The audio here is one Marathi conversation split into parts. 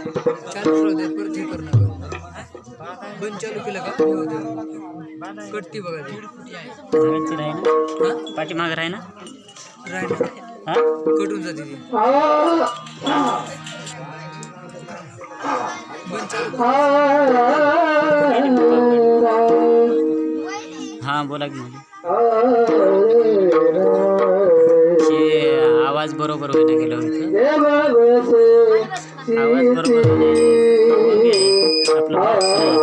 चालू राहू दे, परत हे करू नका. बंद चालू केलं का हो दे. कटती बघा ती. सगळ्यांची राही ना हा पाठीमागं राही ना राहिलं हा कटून जाते ती. बंद चालू हां बोला की मला आवाज बरोबर होईना गेला होता आवाज बरोबर होईना आपलं बॉक्स नाही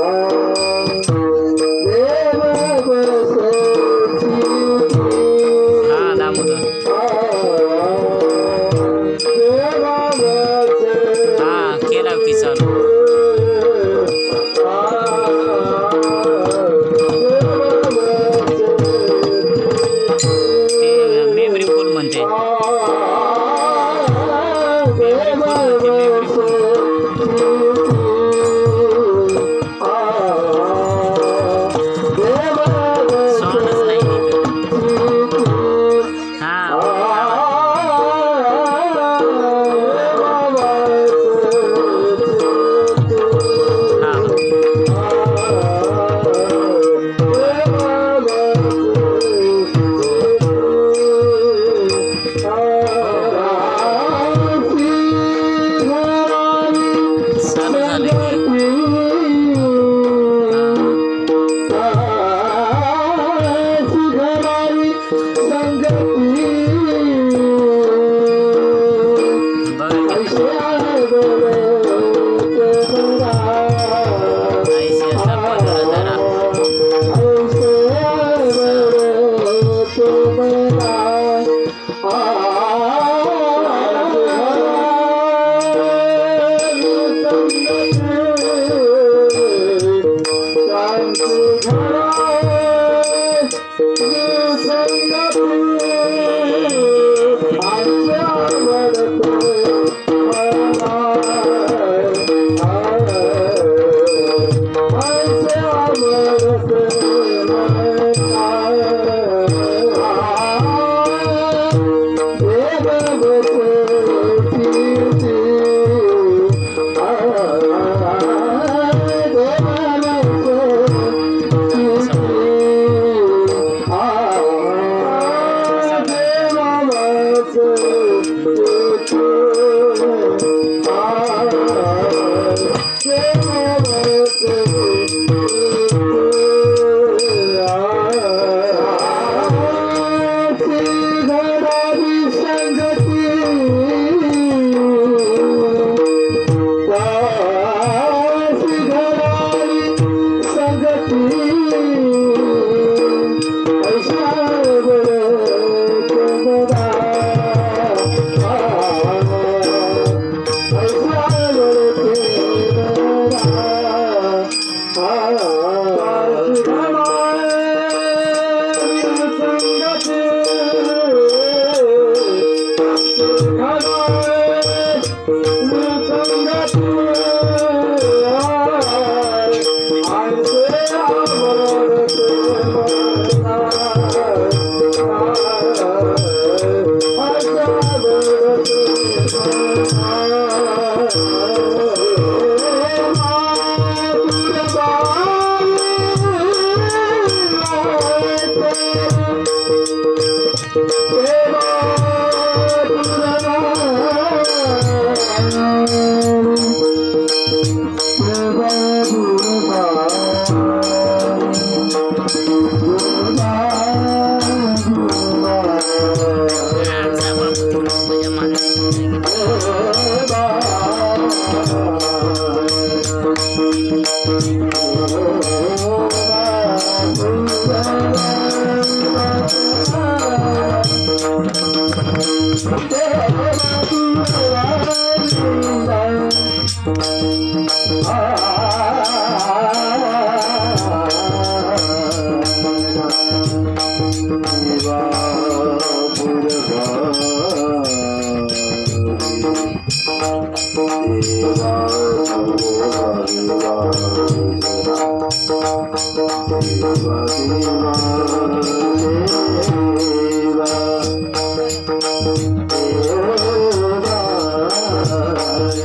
हां दामोदर हां केला की चालू ते मेमरी फुल म्हणते साऊंडच नाही हां चालू झालं की बघा ऐंशी हजार 15,000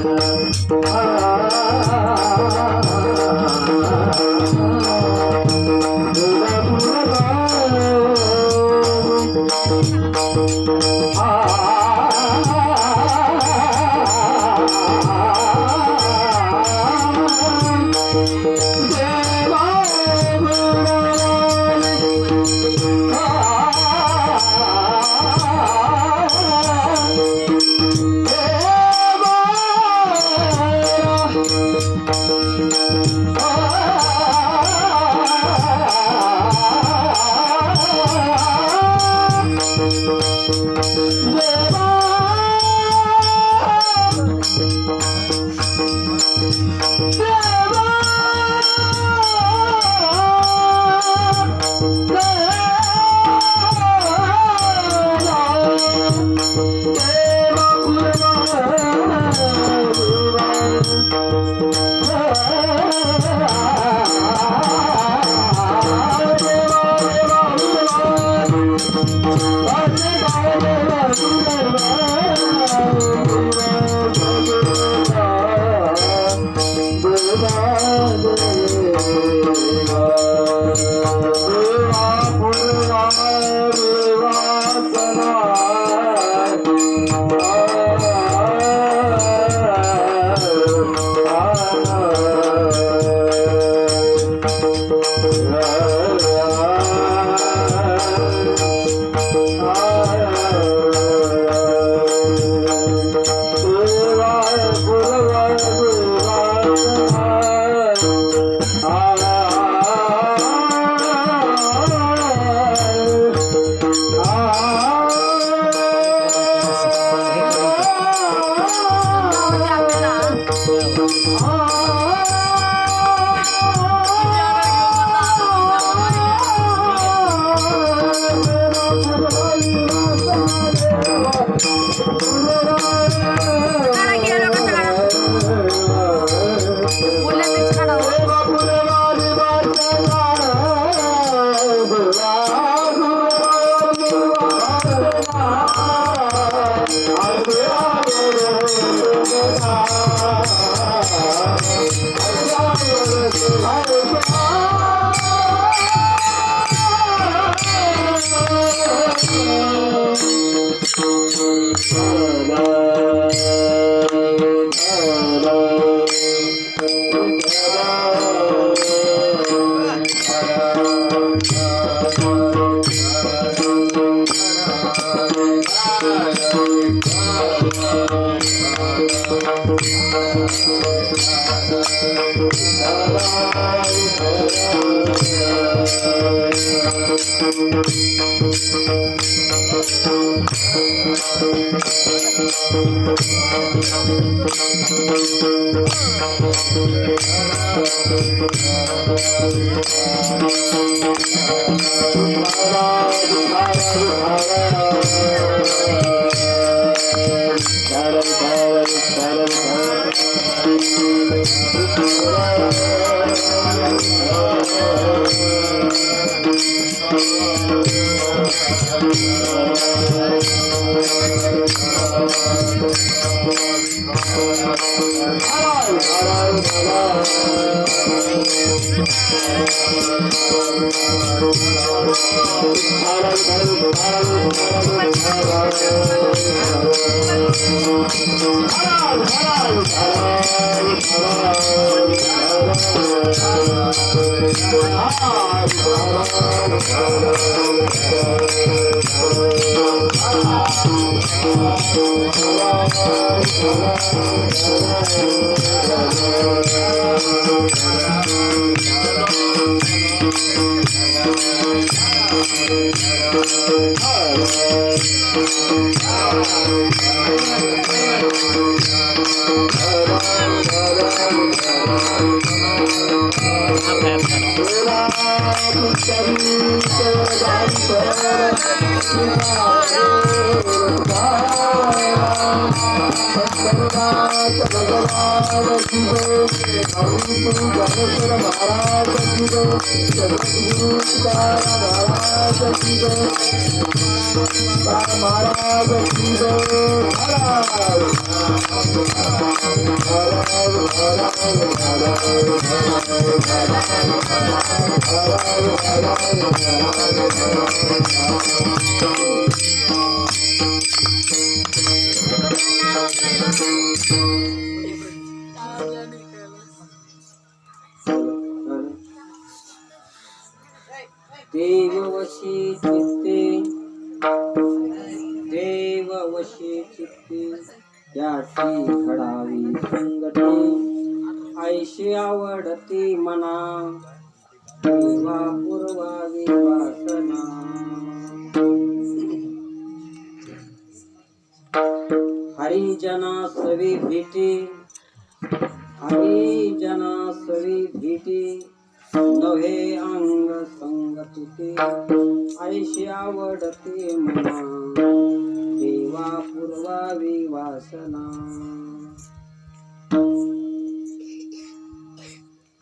Thank you. Bye. देववशी चित्ते देववशी चित्ते त्याची घडावी संगती ऐशी आवडती मना देवा पूर्वावी वासना हरिजना सवी भेटी हरिजना सवी भेटी नव्हे अंग संगतीते ऐशी आवडते मना देवा पूर्वावी वासना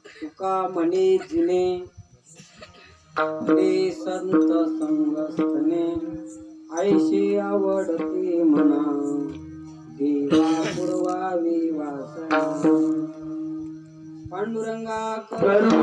तुका म्हणे जिने ते संत संगस्थने ऐशी आवडते मना देवा पूर्वावी वासना पांडुरंगा करू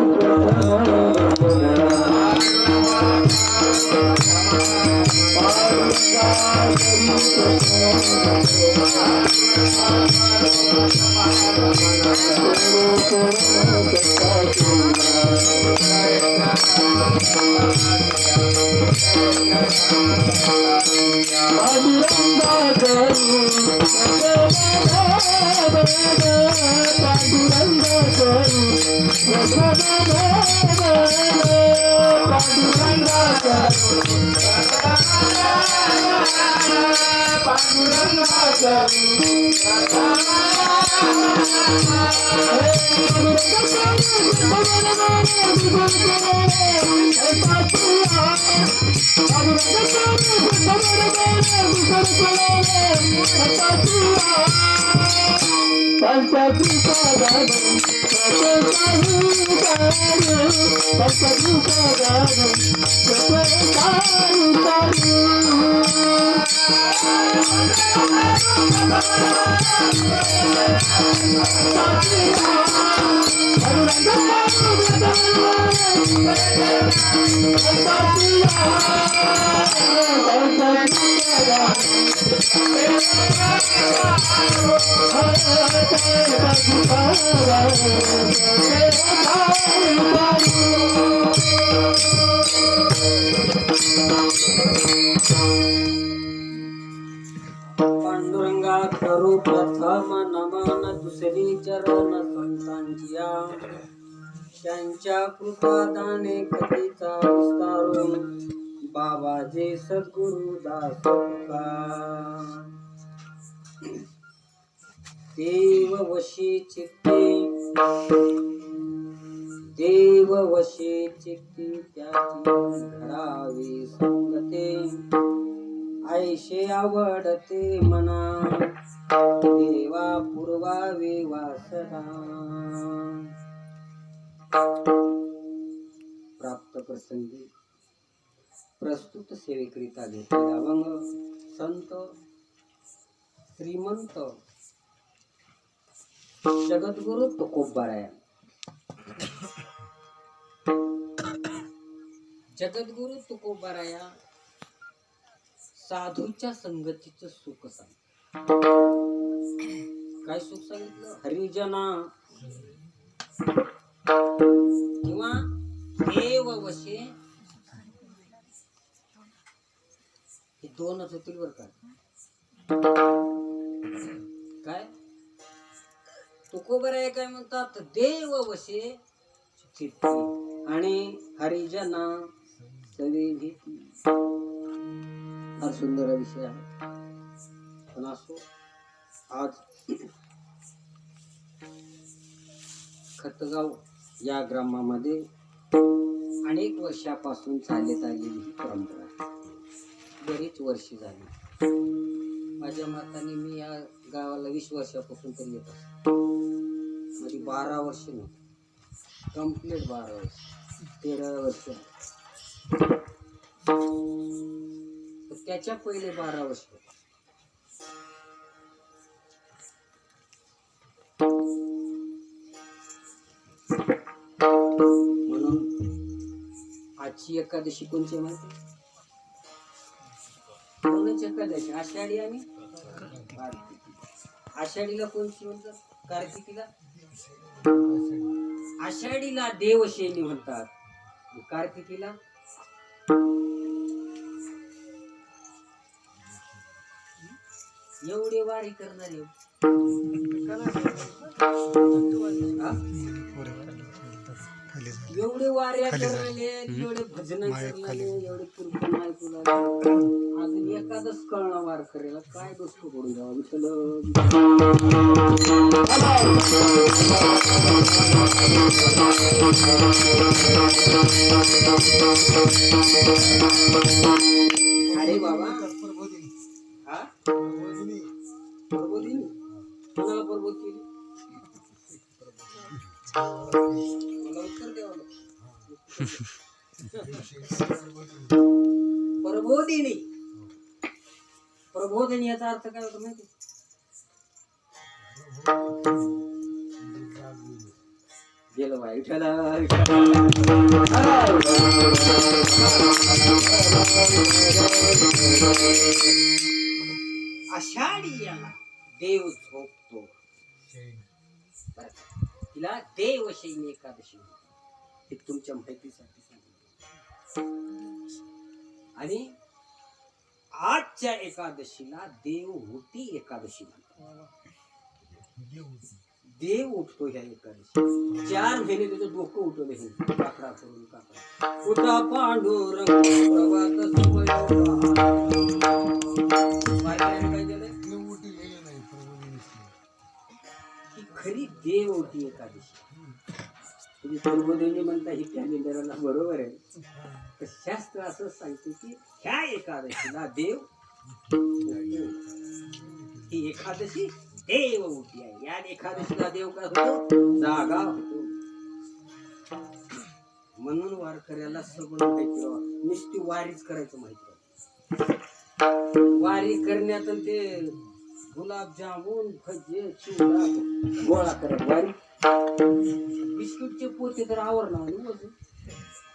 पांडुरंगा करू प्रथम नमन दुसरी चरण संतांचिया त्यांच्या कृपादाने कधीचा विस्तारून बाबाजे सद्गुरु दास देव वशी चित्ते देव वशी चित्ती त्याची घडावी संगते ऐशे आवडते मना देवा पूर्वावे वासना प्राप्त प्रसंगी प्रस्तुत सेवेकरिता घेतलेला अभंग संत श्रीमंत जगद्गुरु तुकोबाराया जगद्गुरु तुकोबाराया साधूच्या संगतीचं सुख सांग काय सुख सांगितलं हरिजना किंवा देव वशे हे दोनच होतील बर का काय तुकोबाराया काय म्हणतात देव वशे चित्ती आणि हरिजना सवे भीती हा सुंदर विषय आहे पण असो आज खतगाव या ग्रामामध्ये अनेक वर्षापासून चालत आलेली ही परंपरा आहे. बरीच वर्षे झाली. माझ्या मताने मी या गावाला 20 वर्षापासून तरी येत असतो. 12 वर्ष नाही, कम्प्लीट 12 वर्ष, 13 वर्ष. तर त्याच्या पहिले 12 वर्ष म्हणून आजची एकादशी कोणची माहिती? कोणाची एकादशी? आषाढी आणि कार्तिकी. आषाढीला कोणची म्हणतात? कार्तिकीला आषाढीला देवशैली म्हणतात, कार्तिकीला एवढे वारी करणारे एवढे वाऱ्या करणारे, एवढे भजन करणारे, एवढे कीर्तन ऐकू लागले, अजून एखादच कळणं वार करेल काय गोष्ट पडून जावं. विठ्ठल अरे बाबा, हा प्रबोधिनी कोणाला प्रबोध केली? मला उत्तर द्यावं लागतं. प्रबोधिनी, प्रबोधिनी याचा अर्थ काय होतो माहिती? गेलं बाई विठ्ठला. आषाढी याला देव झोपतो, तिला देवशैनी एकादशी हे तुमच्या माहितीसाठी सांगितलं. आणि आजच्या एकादशीला देवहूती एकादशी म्हणतात. देव उठतो ह्या एकादशी. 4 महिने त्याचं डोकं उठवलं हे काकडा करून काकडा. उठा पांडुरंग प्रभात समय काय झालंय? ही खरी देवहूती एकादशी. तुम्ही प्रबोधिनी म्हणता ही कॅलेंडरला बरोबर आहे, तर शास्त्र असं सांगते की ह्या एकादशीला देव, ही एकादशी देवहूती आहे. या एकादशीला देव काय होतो? जागा होतो. म्हणून वारकऱ्याला सगळं माहिती राहावं. नुसती वारीच करायचं माहिती राहावं. वारी करण्यात ते गुलाबजामुन, भजे, चिवडा गोळा करत वारी. बिस्किटचे पोते तर आवरणार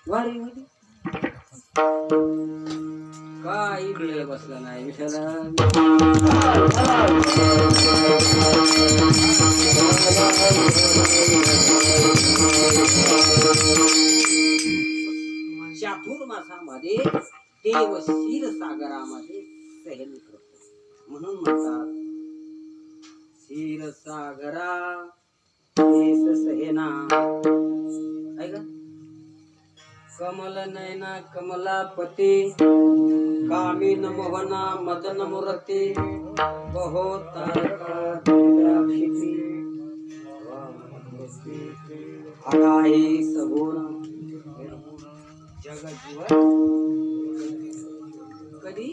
वारी मध्ये काही वेळ बसला नाही विषयाला. चातुर्मासामध्ये देव क्षीरसागरामध्ये सहन करतो म्हणून म्हणतात क्षीरसागरा सहेना. ऐका, कमल नयना कमलापती कामिन मोहना मदन मुरती बहो तारका द्राक्षिती आगाही सगुण जग कधी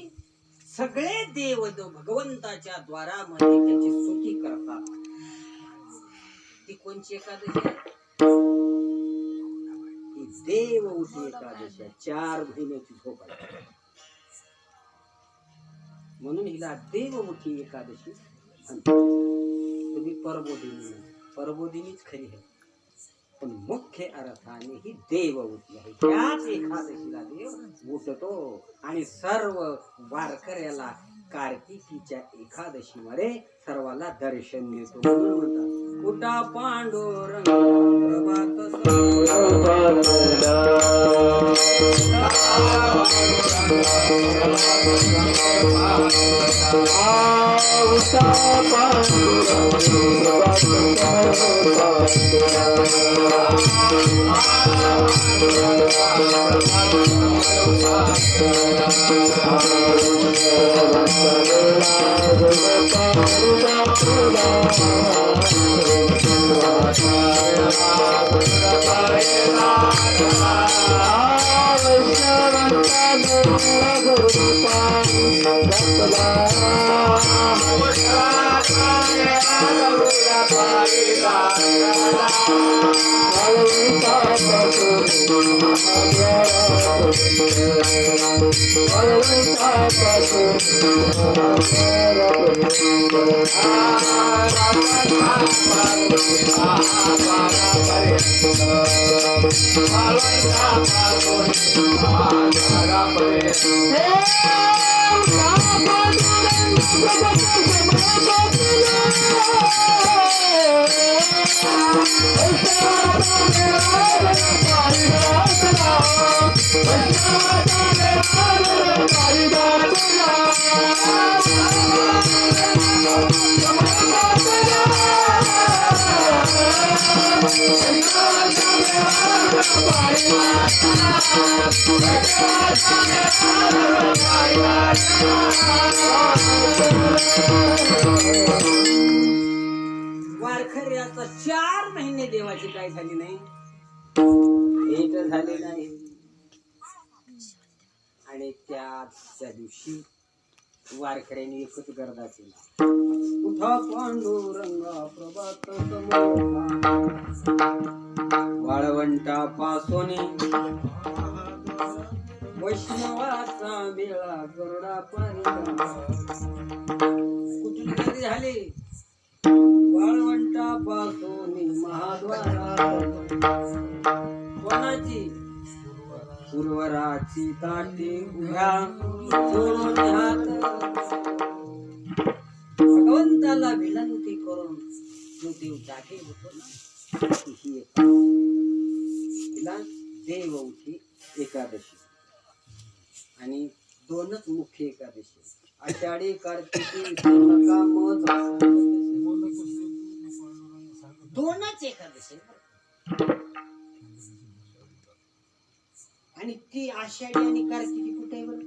सगळे देव भगवंताच्या द्वारामध्ये त्याची स्तुती करतात. ती कोणची एकादशी? देवहूती एकादशी. 4 महिन्याची झोप आहे म्हणून हिला देवहूती एकादशी म्हणतात. तुम्ही प्रबोधिनी, प्रबोधिनीच खरी आहे, पण मुख्य अर्थाने ही देवहूती आहे. त्याच एकादशीला देव उठतो आणि सर्व वारकऱ्याला कार्तिकीच्या एकादशीमध्ये सर्वाला दर्शन देतो. म्हणून म्हणतात कुटा पांडुरंग प्रभात Bye. वारकऱ्याचा 4 महिने देवाची काय झाली नाही, भेट झाली नाही. आणि त्या दिवशी वारकऱ्यांनी एकच गर्दा केला. उठा पांडुरंगा प्रभात समोरा, वाळवंटापासून वैष्णवाचा बेळा गरुडा पारिजा. कुठली गर्दी झाली? वाळवंटापासून महाद्वारा. कोणाची? उर्वराची ताटी उभ्या जोडून हात, भगवंताला विनंती करून जो देव जागे होतो ना, ही एक तिला देवउठी एकादशी. आणि 2च मुख्य एकादशी, आषाढी कार्तिकी नका मज, 2च एकादशी. आणि ती आषाढी आणि कार्तिकी कुठे आहे बरं?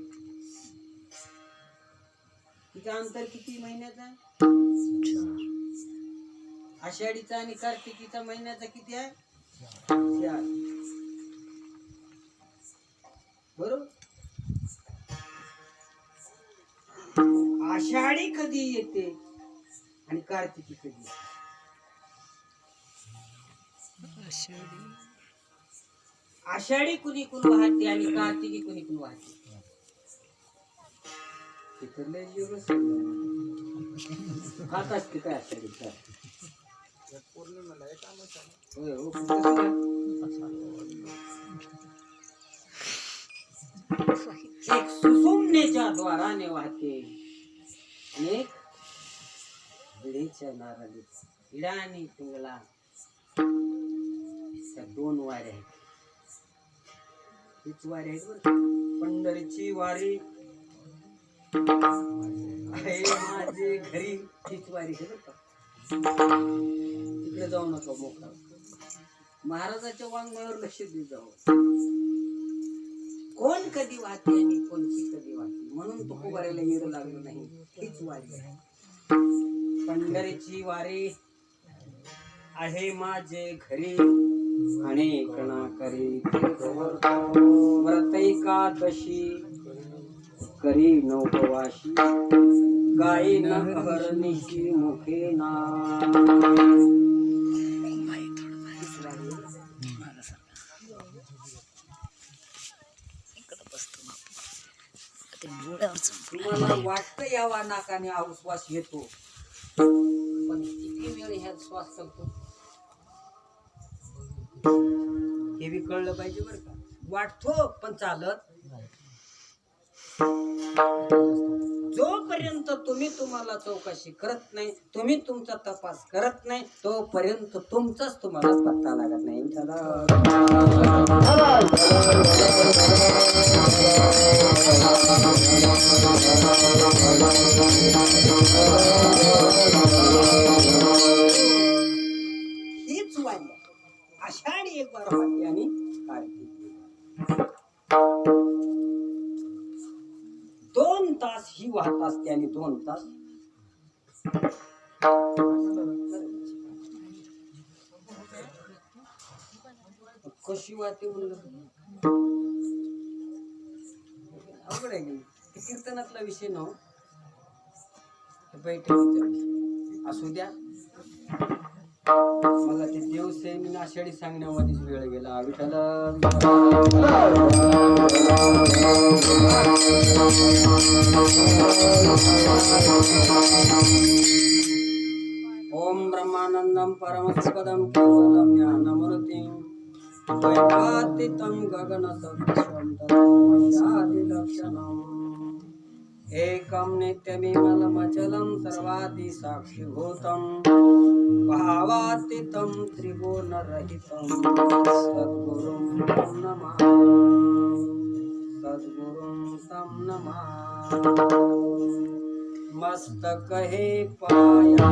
तिचा अंतर किती महिन्याचा? आषाढीचा आणि कार्तिकीचा महिन्याचा किती आहे? 4. बरोबर. आषाढी कधी येते आणि कार्तिकी कधी येते? आषाढी कुणी कुण वाहते आणि कार्तिकी कुणी कुण वाहते? खात असते काय आषाढी पौर्णिमेला? एक सुसुमनेच्या द्वाराने वाहते, एक विडीच्या नाराने. विडा आणि पिंगला त्या 2 वाऱ्या आहेत. हीच वारी आहेत बरं. पंढरीची वारी आहे माझे घरी, हीच वारी आहे बरं का. तिकडे जाऊ नका मोकळा. महाराजाच्या वाङ्मयावर लक्ष देत जाऊ. कोण कधी वाहते आणि कोणची कधी वाहते म्हणून तो उभारायला येऊ लागलं नाही. हीच वारी आहे. पंढरीची वारी आहे माझे घरी, अनेक ना करी व्रत एकादशी, करी नववाशी, गाई न हरनिशी मुखे ना. तुम्हाला वाटतं यावा नाकाने श्वास येतो, पण किती वेळ ह्यात श्वास चालतो हे बी कळलं पाहिजे बरं का. वाटतो पण चालत. जोपर्यंत तुम्ही तुम्हाला चौकशी करत नाही, तुम्ही तुमचा तपास करत नाही, तोपर्यंत तुमचाच तुम्हाला पत्ता लागत नाही. हीच वारी आषाढी एक बार वाटते आणि कार्तिकी 2 तास ही वाहत असते आणि 2 तास कशी वाहते म्हणलं अवघड आहे. कीर्तनातला विषय न बैठकीचा विषय असू द्या. मला ते देवसेनी आषाढी सांगण्यामध्येच वेळ गेला. विठ्ठल ओम ब्रह्मानंदम परमसुखदम केवलम ज्ञानमूर्तिं वैपातितं गगनसदृशं तत्त्वमस्यादिलक्षणम् एकं नित्यमिमलमचलं सर्वादि साक्षिभूतं भावातीतं त्रिगुणरहितं सद्गुरुं तं नमामि. सद्गुरुं तं नमामि. मस्तक हे पाया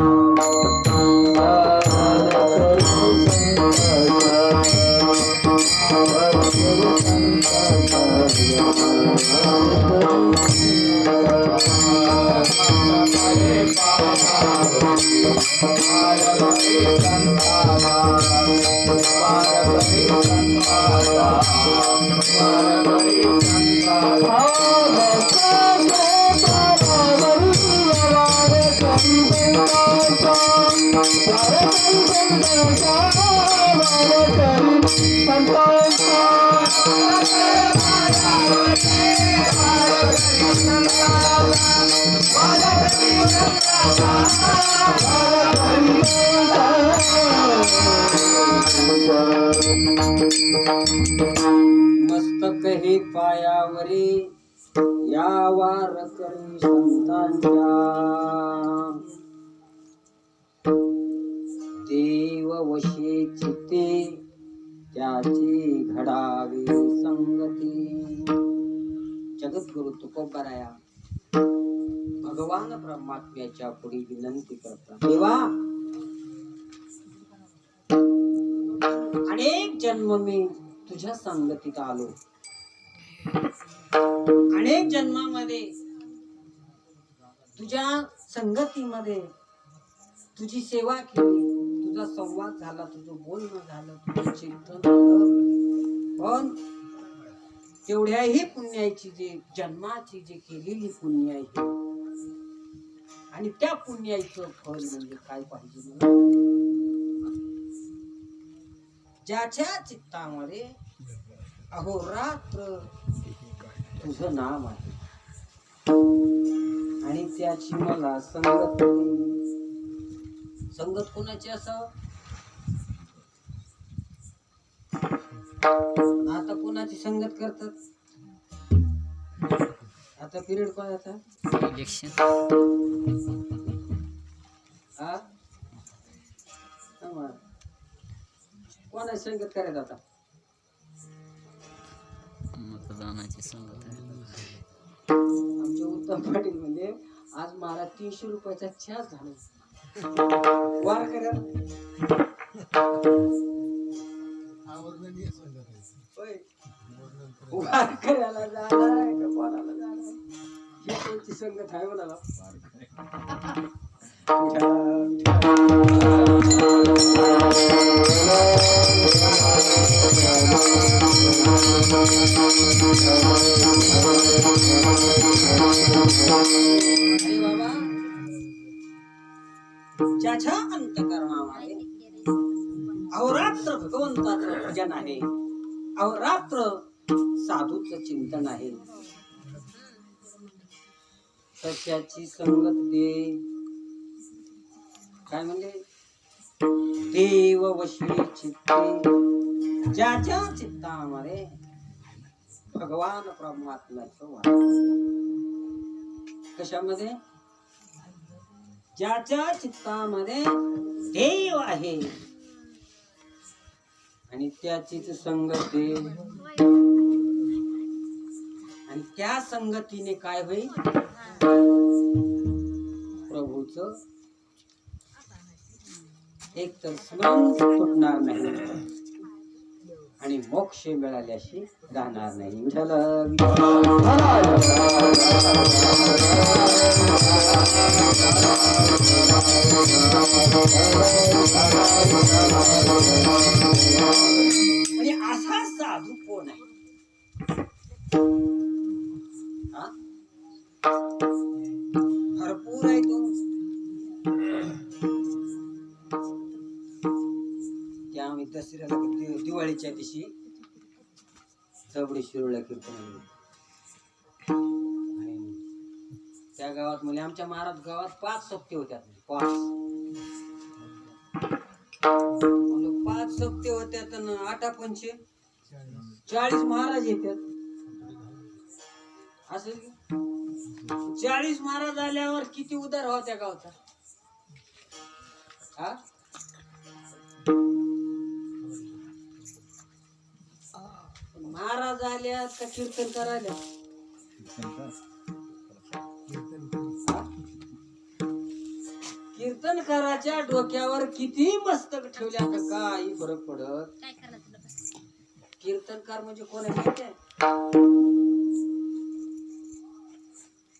मस्तक हे पायावरी या वार करी संतांच्या देव वशे चित्ते त्याची घडावी संगती. जगद्गुरु तुकोबाराया भगवान परमात्म्याच्या पुढे विनंती करतात. देवा, अनेक जन्म मी तुझ्या संगतीत आलो. अनेक जन्मामध्ये तुझ्या संगतीमध्ये तुझी सेवा केली, तुझा संवाद झाला, तुझं बोलणं झालं, तुझं चिंतन झालं. पण तेवढ्याही पुण्याची जे जन्माची जी केलेली पुण्य आहे आणि त्या पुण्याचं फळ म्हणजे काय पाहिजे मला? ज्याच्या चित्तामध्ये अहोरात्र तुझं नाम आहे आणि त्याची मला संगत. संगत कोणाची असावं? आता कोणाची संगत करतात? आता पिरियड कोणाचा? इलेक्शन. हा, कोणाची संगत करायचं आता? मतदानाची संगत आहे. आमचे उत्तम पाटील म्हणजे आज मला 300 रुपयाचा चहा झाला. वार करा वार करायला जाणार का कोणाला जाणार? ही कोणती संगत आहे म्हणाला. अरे बाबा, ज्याच्या अंतःकरणामध्ये अहोरात्र भगवंताचं भजन आहे, अहोरात्र साधूचं चिंतन आहे, सत्याची संगत दे. काय म्हणजे? देव वशी चित्ते, ज्याच्या चित्तामध्ये भगवान परमात्म्याचं वास. कशामध्ये? ज्याच्या चित्तामध्ये देव आहे आणि त्याचीच संगत आहे. आणि त्या संगतीने काय होईल? प्रभूचं एक तर स्मरण सुटणार नाही आणि मोक्ष मिळाल्याशी राहणार नाही. विठ्ठल म्हणजे असा साधू कोण आहे? भरपूर आहे तो. आम्ही दसऱ्याला दिवाळीच्या दिवशी चबडी शिरोळ्या कीर्तनाला गेलो. आणि त्या गावात म्हणजे आमच्या महाराज गावात 5 सोबते होत्या. 5 सोबते होत्या तर 8 पंचे 40 महाराज येतात. असं 40 महाराज आल्यावर किती उदार व्हावा त्या गावचा. हा महाराज आल्या का कीर्तन करायला. कीर्तन कराच्या डोक्यावर किती मस्तक ठेवल्या तर काही फरक पडत. कीर्तनकार म्हणजे कोण आहे माहिती आहे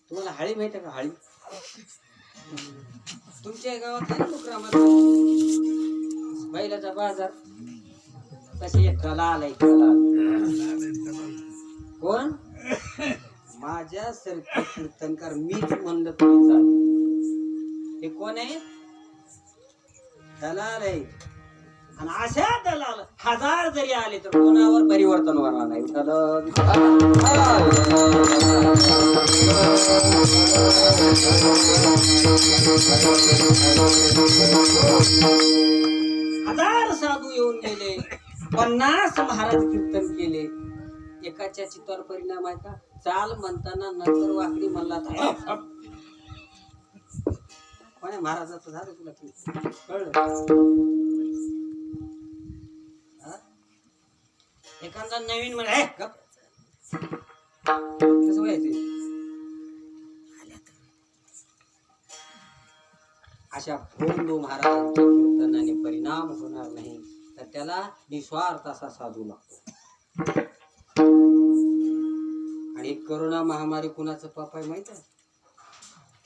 तुम्हाला? हळी माहिती आहे का? हळी तुमच्या गावात आहे ना मुक्रामात बैलाचा बाजार. तसे एक दलाल आहे. कोण? माझ्या सारखे कीर्तनकार मीच म्हणलं तरी चालेल. हे कोण आहे? दलाल आहे. आणि अशा दलाल 1000 जरी आले तर कोणावर परिवर्तन होणार नाही. हजार साधू येऊन गेले. 50 महाराज कीर्तन केले. एकाच्या चित्तावर परिणाम आहे का? चाल म्हणताना नंतर वाकडी म्हणला कोण्या महाराजाचं झालं तुला कळलं? एखादा नवीन म्हणा कसं व्हायचं. अशा भोंदू महाराजांच्या कीर्तनाने परिणाम होणार नाही तर त्याला निस्वार्थ असा साधू लागतो. आणि करोना महामारी कुणाचं पाप आहे माहित आहे?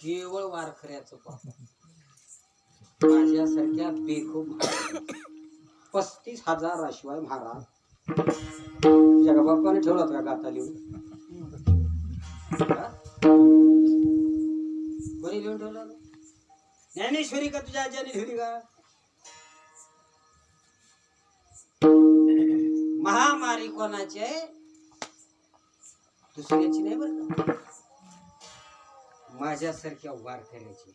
केवळ वारकऱ्याचं पाप. माझ्यासारख्या बेखूब 35,000 शिवाय महाराज जगा बाप्पाने ठेवलात का गाता लिहून? कोणी लिहून ठेवलं? ज्ञानेश्वरी का तुझ्या ज्ञानेश्वरी का? महामारी कोणाची आहे? दुसऱ्याची नाही बरं का, माझ्यासारख्या वारकऱ्याची.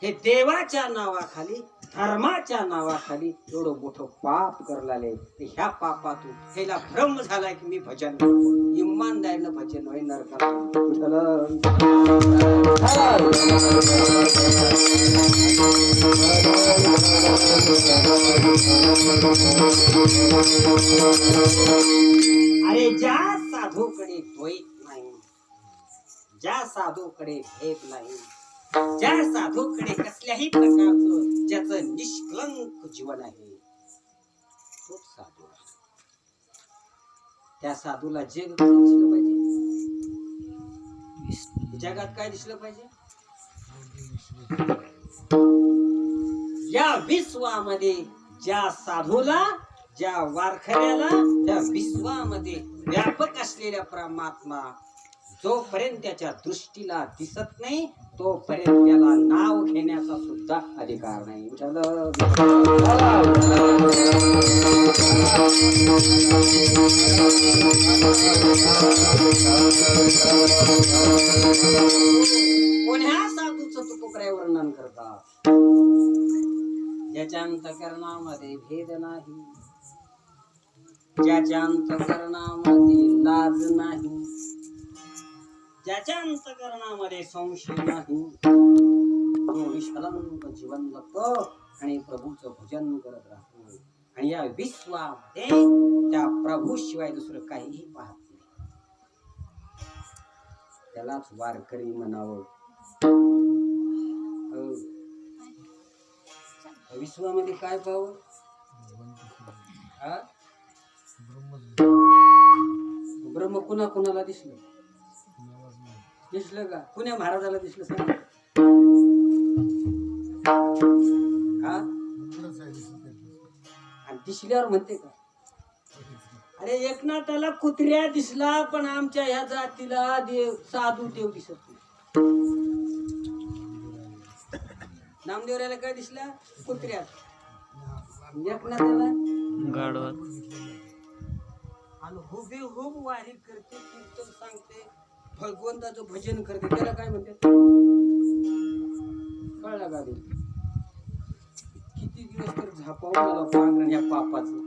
हे देवाच्या नावाखाली धर्माच्या नावाखाली एवढं मोठं पाप करलाले. ह्या पापातून ह्याला भ्रम झालाय की मी भजन करतो. इमानदारीनं भजन होय नरकाला. अरे ज्या साधूकडे द्वैत नाही, ज्या साधूकडे भेद नाही, ज्या साधूकडे कसल्याही प्रकारचं ज्याचं निष्कलंक जीवन आहे तोच साधू आहे. त्या साधूला जग दिसलं पाहिजे. जगात काय दिसलं पाहिजे? या विश्वामध्ये ज्या साधूला, ज्या वारकऱ्याला, त्या विश्वामध्ये व्यापक असलेल्या परमात्मा जोपर्यंत त्याच्या दृष्टीला दिसत नाही तोपर्यंत त्याला नाव घेण्याचा सुद्धा अधिकार नाही. कोण्या साधूचं तुकोकऱ्या वर्णन करतात? ज्याच्या अंतःकरणामध्ये भेद नाही, ज्याच्या अंतःकरणामध्ये लाज नाही, ज्याच्या अंतःकरणामध्ये संशय नाही, तो निष्कलंक जीवन जगतो आणि प्रभूचं भजन करत राहतो. आणि या विश्वामध्ये त्या प्रभू शिवाय दुसरं काहीही पाहत नाही. त्यालाच वारकरी म्हणावं. विश्वामध्ये काय पाहावं? ब्रह्म कुणा कुणाला दिसलं? दिसलं का? कुण्या महाराजाला दिसलं सांग? आणि दिसल्यावर म्हणते का अरे एकनाथाला कुत्र्या दिसला पण आमच्या ह्या जातीला देव साधू देव दिसत नाही. नामदेवराला काय दिसला? कुत्र्या. एकनाथाला गाढवात आणि हुबेहूब वारी करते, कीर्तन सांगते, भगवंताचं भजन करते, त्याला काय म्हणते कळलं का ते? किती दिवस तर झापावून गेला पांघरण या पापाचं.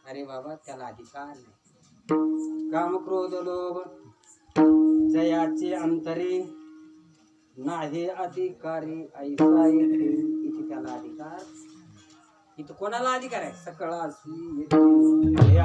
अरे बाबा त्याला अधिकार नाही. काम क्रोध लोभ जयाचे अंतरे नाही अधिकारी ऐसा येथे. इथे त्याला अधिकार, इथं कोणाला अधिकार आहे? सकळासी येथे हे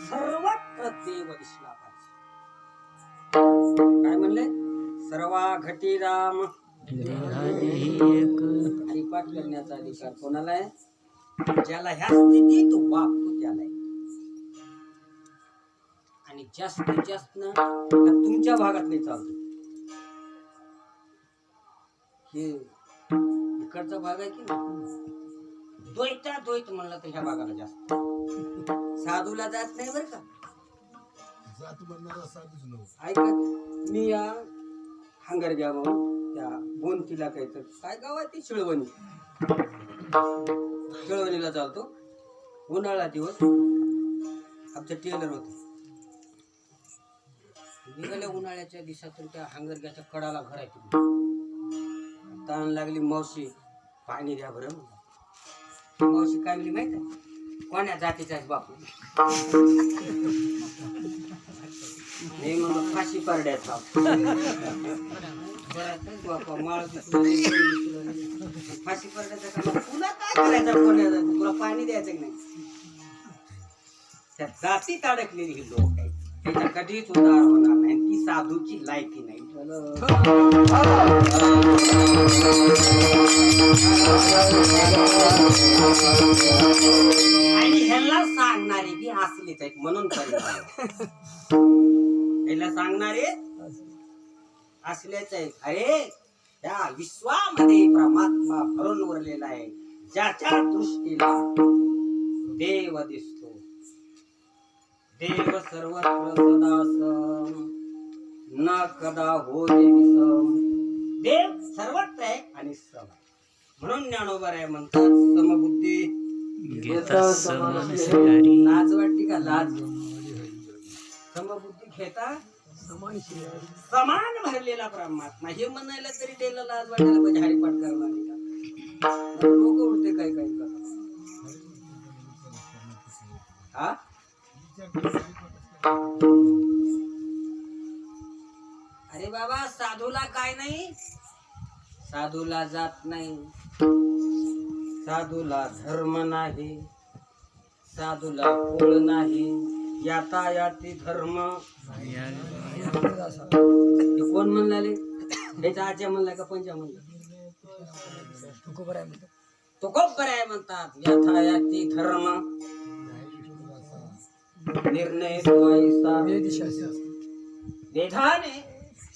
सर्वत्र देव दिसला पाहिजे. काय म्हणले? सर्वा घटी राम हरिपाठ करण्याचा अधिकार कोणाला आहे? ज्याला ह्या स्थितीत वागतो त्याला आहे. आणि जास्तीत जास्त ना तुमच्या भागातले चालतो. हे इकडचा भाग आहे की द्वैत म्हणलं तर ह्या भागाला जास्त. साधूला जात नाही बरं का. ऐका मी या हंगरग्या म्हणून त्या बोनतीला काय तर काय गाव आहे ती शिळवणीला चालतो. उन्हाळा दिवस आमचं टेलर होत. निघाल्या उन्हाळ्याच्या दिवसातून त्या हंगरग्याच्या कडाला घर आहे तिकडे. ताण लागली, मावशी पाणी द्या बरं. मावशी काय म्हणली माहित आहे? कोण्या जातीचा आहे बापू? नाही म्हणून फाशी पारड्याचा फाशी पारड्याचा का तुला काय करायचं? कोण्या तुला पाणी द्यायचं की नाही? त्या जातीत अडकलेली ही लोक आहेत, त्याचा कधीच उद्धार होणार नाही. ती साधूची लायकी नाही. आणि ह्याला सांगणारे बी असलेच आहेत म्हणून ह्याला सांगणारे असलेच आहेत. अरे त्या विश्वामध्ये परमात्मा भरून उरलेला आहे. ज्याच्या दृष्टीला देव दिसतो. देव सर्वत्र सदा सम न कदा होय विसम. देव सर्वत्र आहे आणि सम. म्हणून ज्ञानोबा म्हणतात समबुद्धी घेता समान शिकारी. लाज वाटते का? लाज. समबुद्धी घेता समान भरलेला परमात्मा हे म्हणायला तरी त्याला लाज वाटायला पाहिजे. हरिपाठ करणार लोक उडते काय काय हा. अरे बाबा साधूला काय नाही, साधूला जात नाही, साधूला धर्म नाही, साधूला कुळ नाही. यातायाती धर्म कोण म्हणले? त्याचा आज्या म्हणला का पंचा म्हणला? तो खूप बरं आहे म्हणतात. यातायाती धर्म निर्णय वेदाने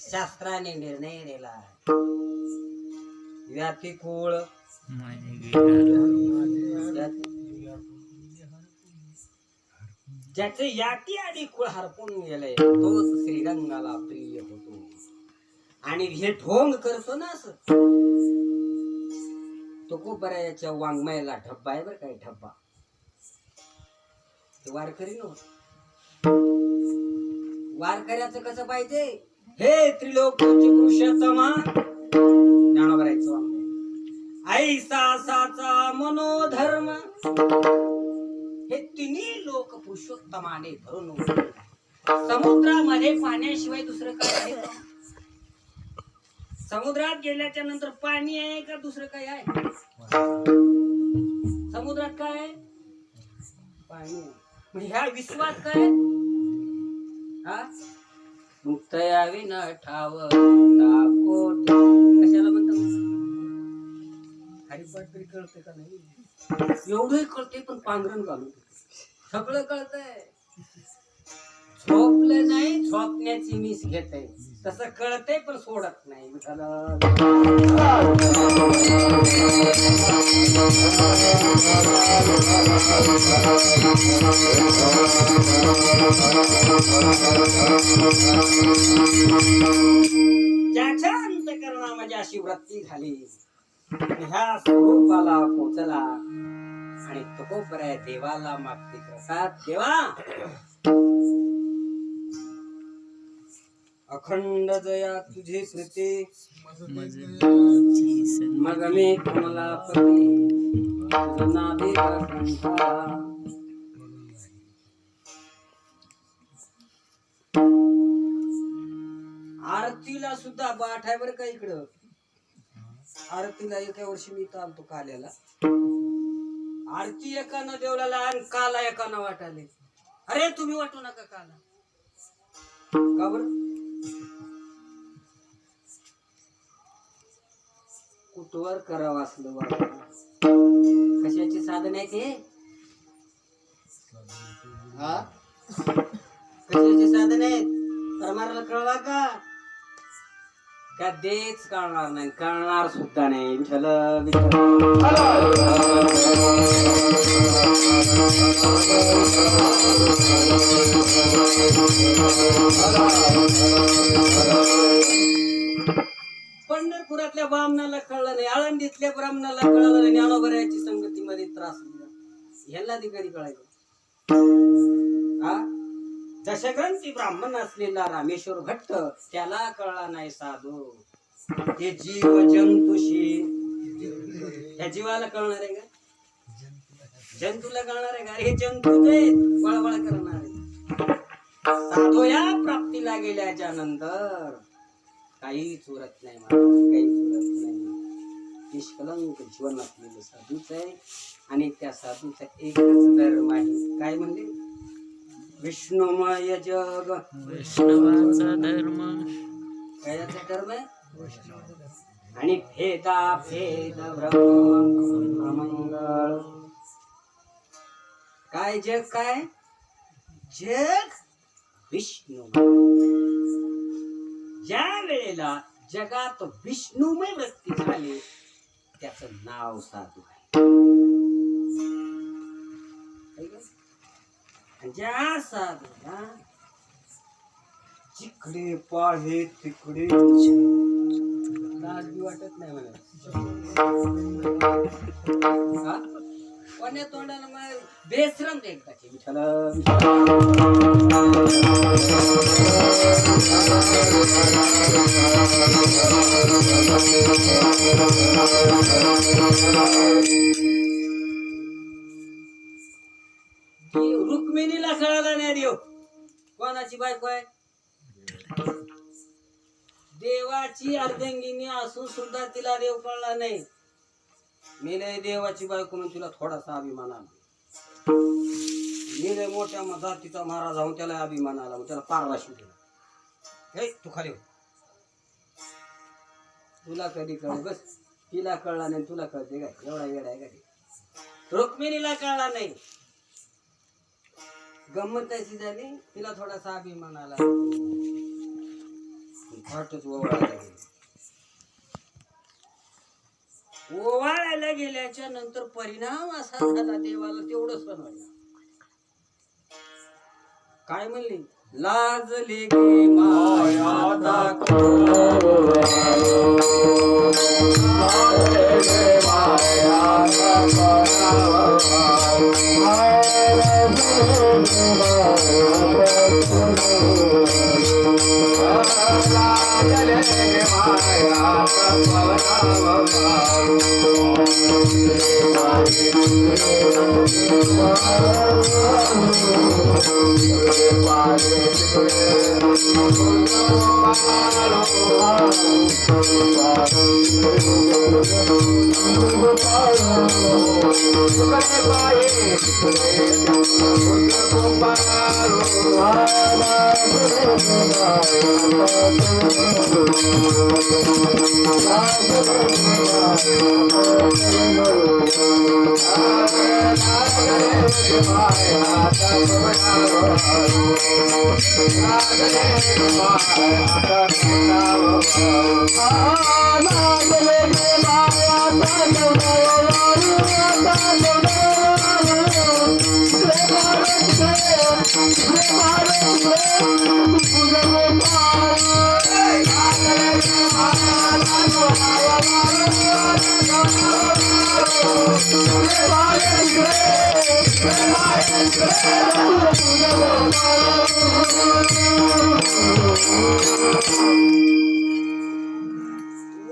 शास्त्राने निर्णय दिला. याती कुळ ज्याचे याती आधी कुळ हरपून गेले तोच श्रीरंगाला प्रिय होतो. आणि हे ढोंग करतो ना असं तो खूप बऱ्या याच्या वाङ्मयाला ढब्बा आहे बरं काय. ढब्बा वारकरी नो. वारकऱ्याचं कसं पाहिजे? हे त्रिलोकीचे पुरुषोत्तमा ज्ञानोबरायचं वाङ्मय ऐसा साचा मनोधर्म. हे तिन्ही लोक पुरुषोत्तमाने भरून समुद्रामध्ये पाण्याशिवाय दुसरं काय आहे? समुद्रात गेल्याच्या नंतर पाणी आहे का दुसरं काय आहे? समुद्रात काय आहे? पाणी आहे. मग ह्या विश्वात काय? हा मुक्त यावी न ठाव टाकोट. कशाला म्हणतात? हरिपाठ तरी कळते का नाही? एवढंही कळते पण पांघरण घालून सगळं कळतंय. झोपलं नाही झोपण्याची मीस घेत आहे तसं कळतंय पण सोडत नाही. ज्याच्या अंतकरणामध्ये अशी वृत्ती झाली ह्या स्वरूपाला पोचला आणि तो पर्याय देवाला मागते प्रसाद. देवा अखंड जया तुझे प्रीती मग मी कमलापती नाभिका कंठा. आरतीला सुद्धा बाठ आहे बरं का इकडं. आरतीला एका वर्षी मी चालतो काल्याला. आरती एकानं देवला आणि काला एकानं वाटाले. अरे तुम्ही वाटू नका काला. का बरं? कुठवर करावं असलं बाबा. कशाची साधन आहे ते? हा कशाची साधन आहेत? परमाराला कळवा का? कधीच कळणार नाही. कळणार सुद्धा नाही. विठ्ठल पंढरपुरातल्या ब्राह्मणाला कळलं नाही. आळंदीतल्या ब्राह्मणाला कळलं नाही. ज्ञानोबरायाची संगतीमध्ये त्रास दिला. ह्याला कधी कळायचं? हा दशग्रंथी ब्राह्मण असलेला रामेश्वर भट्ट त्याला कळला नाही साधू. ते जीव जंतुशी त्या जीवाला कळणार आहे का? जंतूला कळणार आहे का? हे जंतूच आहेत वळवळ करणारे. साधू या प्राप्तीला गेल्याच्या नंतर काहीच उरत नाही. काहीच उरत नाही. निष्कलंक जीवन असलेलं साधूच आहे आणि त्या साधूचा एकच धर्म आहे. काय म्हणले? विष्णुमय जग वैष्णवाचा धर्म. कायचा धर्म आहे? आणि भेदा भेद ब्रह्म मंगळ. काय जग? काय जग? विष्णू. ज्या वेळेला जगात विष्णुमय वृत्ती झाली त्याचं नाव साधू आहे. ज्या साधूला जिकडे पाहे तिकडे लाज बी वाटत नाही मला. कोण्या तोंडाला मला बेश्रम एकदाची विठ्ठल. रुक्मिणीला कळाला नाही देव कोणाची बायको आहे. देवाची अर्धांगिनी असून सुद्धा तिला देव कळला नाही. मी लय देवाची बायको म्हणून तिला थोडासा अभिमान आला. मी लय मोठ्या जातीचा महाराज आहोत त्याला अभिमान आला. त्याला पारवाशी दिला. हे तू खाली हो. तुला कधी कळ बस. तिला कळला नाही तुला कळते काय? एवढा वेळ आहे का? रुक्मिणीला कळला नाही. गंमत अशी झाली तिला थोडासा अभिमान आला. फाटच ओवाळायला गेली. ओवाळायला गेल्याच्या नंतर परिणाम असा झाला देवाला तेवढं सणवायला. काय म्हणली? लाजले की माया दाखव. माया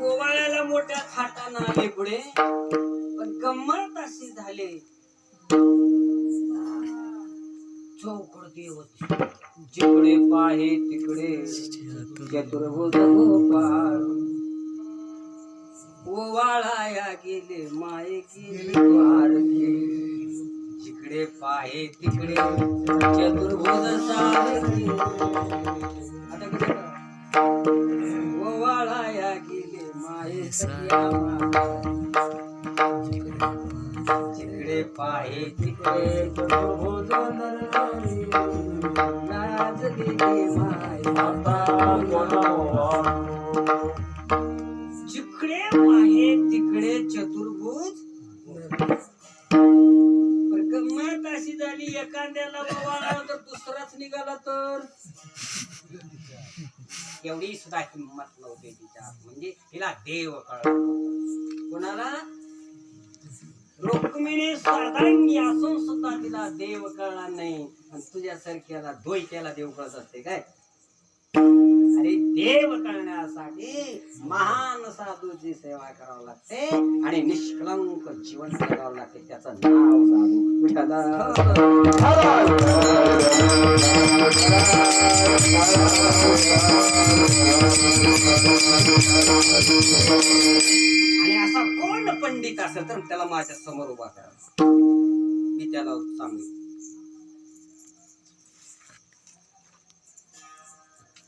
ओवाळ्याला मोठ्या थाटानं आले पुढे, पण गंमत अशी झाली चौकड देवत जिकडे पाहे तिकडे चतुर्भुज गोपाळ ओवाळाया गेले माये गेले द्वारके जिकडे पाहे तिकडे चतुर्भुज सारखे आता कसं करा? ओवाळाया गेले माये सख्या जिकडे पाहे तिकडे चतुर्भुज नरनारी लाजली माय जिकडे पाहे तिकडे चतुर्भुज पण गंमत अशी झाली एखाद्याला ओवाळला तर दुसराच निघाला तर एवढी सुद्धा हिंमत नव्हती तिच्या म्हणजे तिला देव कळला कोणाला रुक्मिणी स्वार्धांगी असून सुद्धा तिला देव कळला नाही आणि तुझ्यासारख्याला द्वैत्याला देव कळत असते काय अरे देव कळण्यासाठी महान साधूची सेवा करावी लागते आणि निष्कलंक जीवन जगावं लागते त्याचं नाव साधू विठ्ठला आणि असा कोण पंडित असेल तर त्याला माझ्या समोर उभा करा मी त्याला सांगेन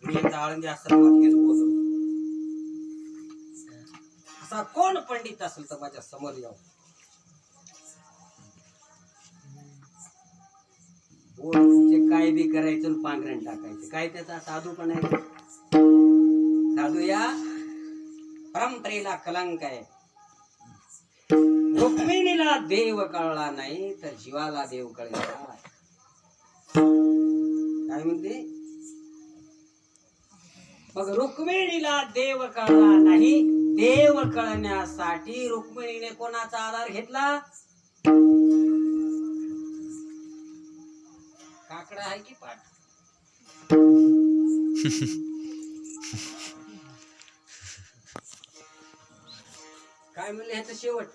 मी एकदा आळंदी आश्रमात बोलतो असा कोण पंडित असेल तर माझ्या समोर यावं बोल तुमचे काय बी करायचं आणि पांघरण टाकायचं काय त्याचा साधू पण आहे साधू या परंपरेला कलंक आहे रुक्मिणीला देव कळला नाही तर जीवाला देव कळेल काय म्हणते मग रुक्मिणीला देव कळला नाही देव कळण्यासाठी रुक्मिणीने कोणाचा आधार घेतला काकडा आहे की पाठ काय म्हणले ह्याचं शेवट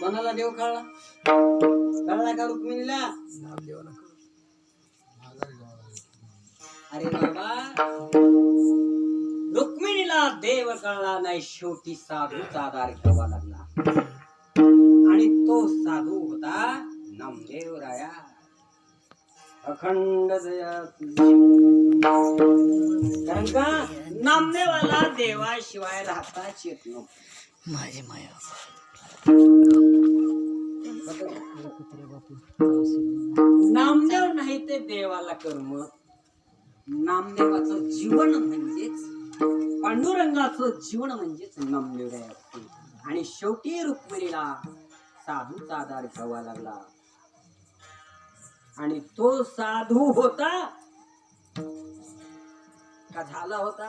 कोणाला देव कळला कळला का रुक्मिणीला नामदेवाला कळलं. अरे बाबा रुक्मिणीला देव कळला नाही शेवटी साधूचा आधार घ्यावा लागला आणि तो साधू होता नामदेव राया अखंड दया तुझी. कारण का नामदेवाला देवाशिवाय राहताच येत नव्हतं. माझी माया नामदेव नाही ते देवाला कर्म. नामदेवाचं जीवन म्हणजेच पांडुरंगाचं जीवन म्हणजेच नामदेव राया. आणि शेवटी रुक्मिणीला साधूचा आधार घ्यावा लागला आणि तो साधू होता का झाला होता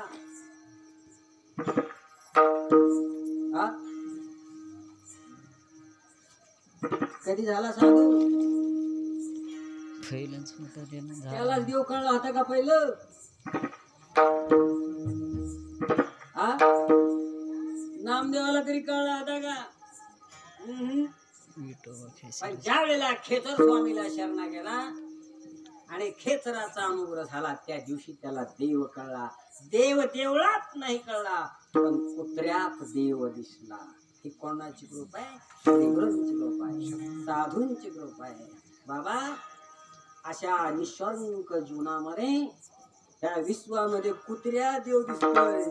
हा? कधी झाला साधू त्याला देव कळला होता का पहिलं हा? नामदेवाला तरी कळला होता का पण ज्या वेळेला खेचर स्वामीला शरणा गेला आणि खेचराचा अनुग्रह झाला त्या दिवशी त्याला देव कळला. देव देवळात नाही कळला पण कुत्र्यात देव दिसला. ही कोणाची कृपा आहे? देवळांची कृपा आहे, साधूंची कृपा आहे. बाबा अशा निशंक जीवनामध्ये त्या विश्वामध्ये कुत्र्या देव दिसतोय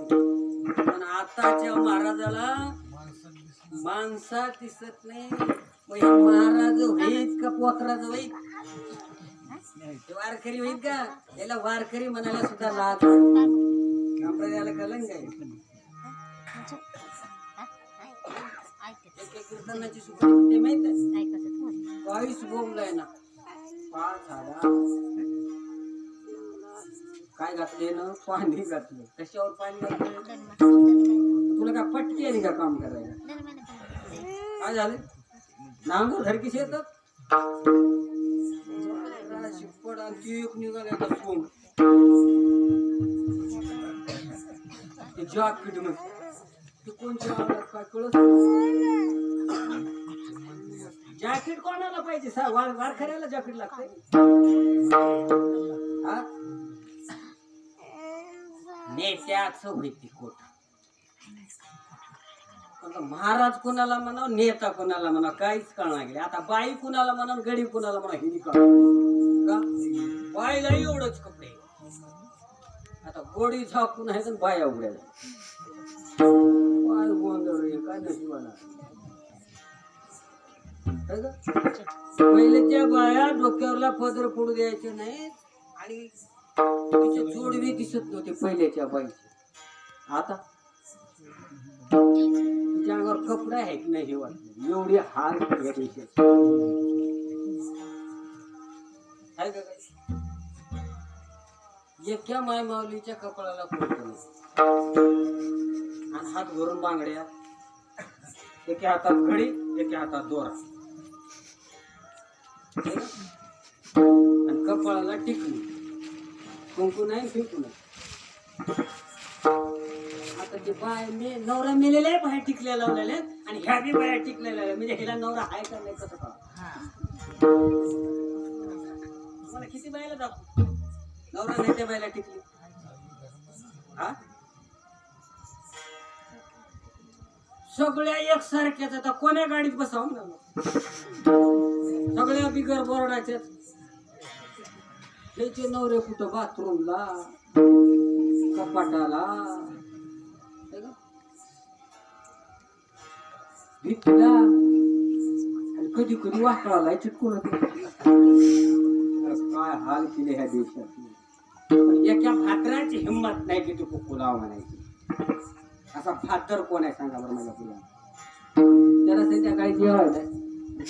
पण आताच्या महाराजाला माणसा दिसत नाही. महाराज होईत का पोखराज होईत वारकरी होईत का? याला वारकरी म्हणायला सुद्धा लाज संप्रदायाला कलंक आहे. कीर्तनाची सुपारी ते माहित आहे काहीच बोललाय ना पाच झाडा काय घातले ना पाणी घातलं. कशावर पाणी घातलं? तुला का पटकी आली का काम करायला? काय झालं? नांगर धडकीस येतात जॉकेट मध्ये कोणच्या काय कळत जॅकेट कोणाला पाहिजे? वारखऱ्याला जॅकेट लागतंय. नेत्याच होती कोट. महाराज कुणाला म्हणा नेता कुणाला म्हणा काहीच कळणार गेले. आता बाई कुणाला म्हणा गडी कुणाला म्हणा हिंदी का बाईला एवढंच कपडे. आता गोडी झाकून आहे तर बाया उघड्या काय गोंधळ रे काय नशिबाला. पहिले त्या बाया डोक्यावरला पदर पडू द्यायचे नाहीत आणि तिचे जोडवी दिसत नव्हते पहिल्याच्या बाईचे. आता तिच्या अंगावर कपडा आहे की नाही हे वाटत एवढी हार एका माय माऊलीच्या कपड्याला फुलतो आणि हात भरून बांगड्या एका हातात घडी एका हातात दोरा आणि कपाळाला टिकली कुंकू नाही फिंकू नाही. आता ते बाय नवरा मेलेला बाहेर टिकल्या लावलेल्या आणि ह्या बी बाहेर टिकलेल्या म्हणजे हिला नवरा हाय का नाही कसं का मला किती बायला दाखवू नवरा नाही त्या बायला टिकली. हा सगळ्या एकसारख्याच. आता कोण्या गाडीत बसावं ना सगळ्या बिगर बोर्डाच्याच. त्याचे नवरे कुठं बाथरूमला कपाटाला भीतीला आणि कधी कधी वाकळाला चिटकून काय हाल केले ह्या देशात. एका भातराची हिंमत नाही की तू कुकुलाव म्हणायची. असा भातर कोण आहे सांगा बरं मला तुला. त्याला संध्याकाळी जेवायला आता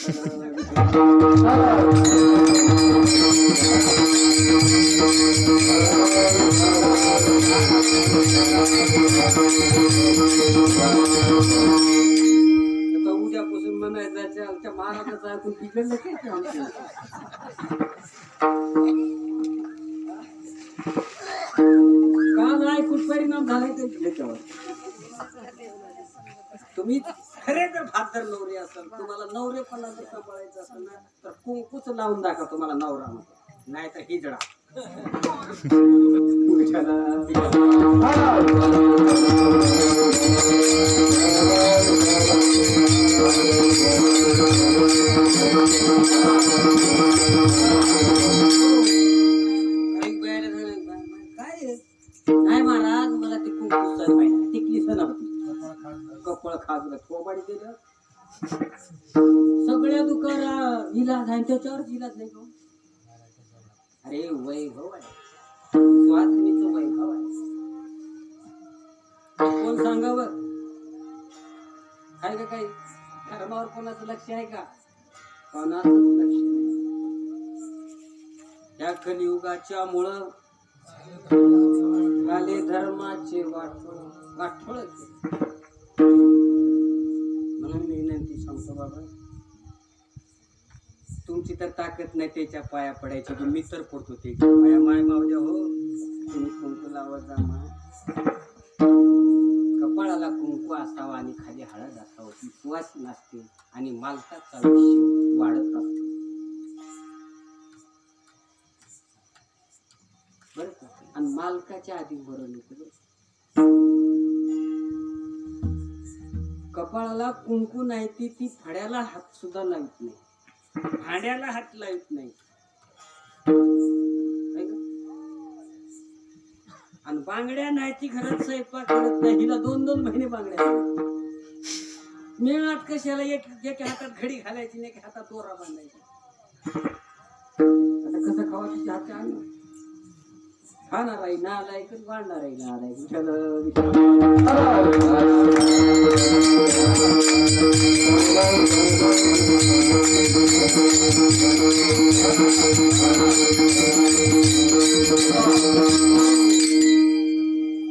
उद्यापासून म्हणायचं आमच्या महाराजाचं ऐकून बिघडलं काय ते आमचं? काल ऐकून परिणाम झालाय ते त्याच्यावर. तुम्ही खरे जर भाकर नवरे असाल, तुम्हाला नवरेपणा जर सांभाळायचं असेल ना, तर कुंकूच लावून दाखवा तुम्हाला नवरा म्हणतो, नाही तर हिजडा. काय नाही महाराज, मला ते कुंकू सण पाहिजे, टिकली सण होती, कपळ खाजलं थोबाडी दिलं, सगळ्या दुकाना इलाज आहे, त्याच्यावर इलाज नाही का? अरे वैभव आहे, स्वात्मीचं वैभव आहे. कोण सांगावं? आहे का काही धर्मावर कोणाचं लक्ष आहे का? कोणाचं लक्ष नाही. या कलियुगाच्या मुळं झाले धर्माचे वाटोळ. म्हणून मी विनंती सांगतो बाबा, तुमची तर ताकद नाही त्याच्या पाया पडायची, की मी तर पडतो त्याच्या पाया. माय मावद्या हो, तुम्ही कुंकू लावत जा मा. कपाळाला कुंकू असावा आणि खाली हळद असावं, ती सुवास नसते आणि मालकाचं आयुष्य वाढत असते. बरं का? आणि मालकाच्या आधी बरं येतं. कपाळाला कुंकू नाही ती फड्याला हात सुद्धा लावत नाही, भांड्याला हात लावत नाही. आणि बांगड्या नाही ती घरात स्वयंपाक करत नाही, हिला 2-2 महिने बांगड्या मिळत. कशाला एक हातात घडी घालायची नाही, एक हातात दोरा बांधायची. आता कसं खावा तिच्या हातच्या अन्न? खाणार आहे नालाय तर वाढणार आहे नालाय.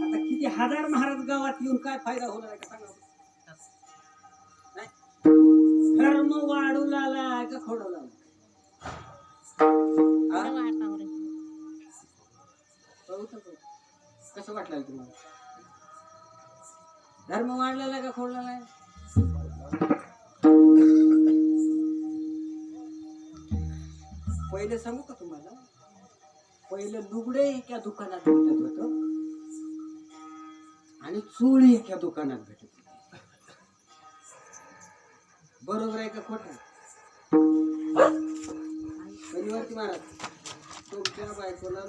आता किती हजार महाराज गावात येऊन काय फायदा होणार आहे का सांगा? धर्म वाढू लागला का खोडू लागला? कसं वाटलं तुम्हाला? धर्म वाढलेला का खोडलेला आहे? पहिले सांगू का तुम्हाला? पहिले लुगडे एका दुकानात भेटत होत आणि चोळी एका दुकानात भेटत होती. बरोबर आहे का खोटं? परिवर्ती महाराज, तुमच्या बायकोला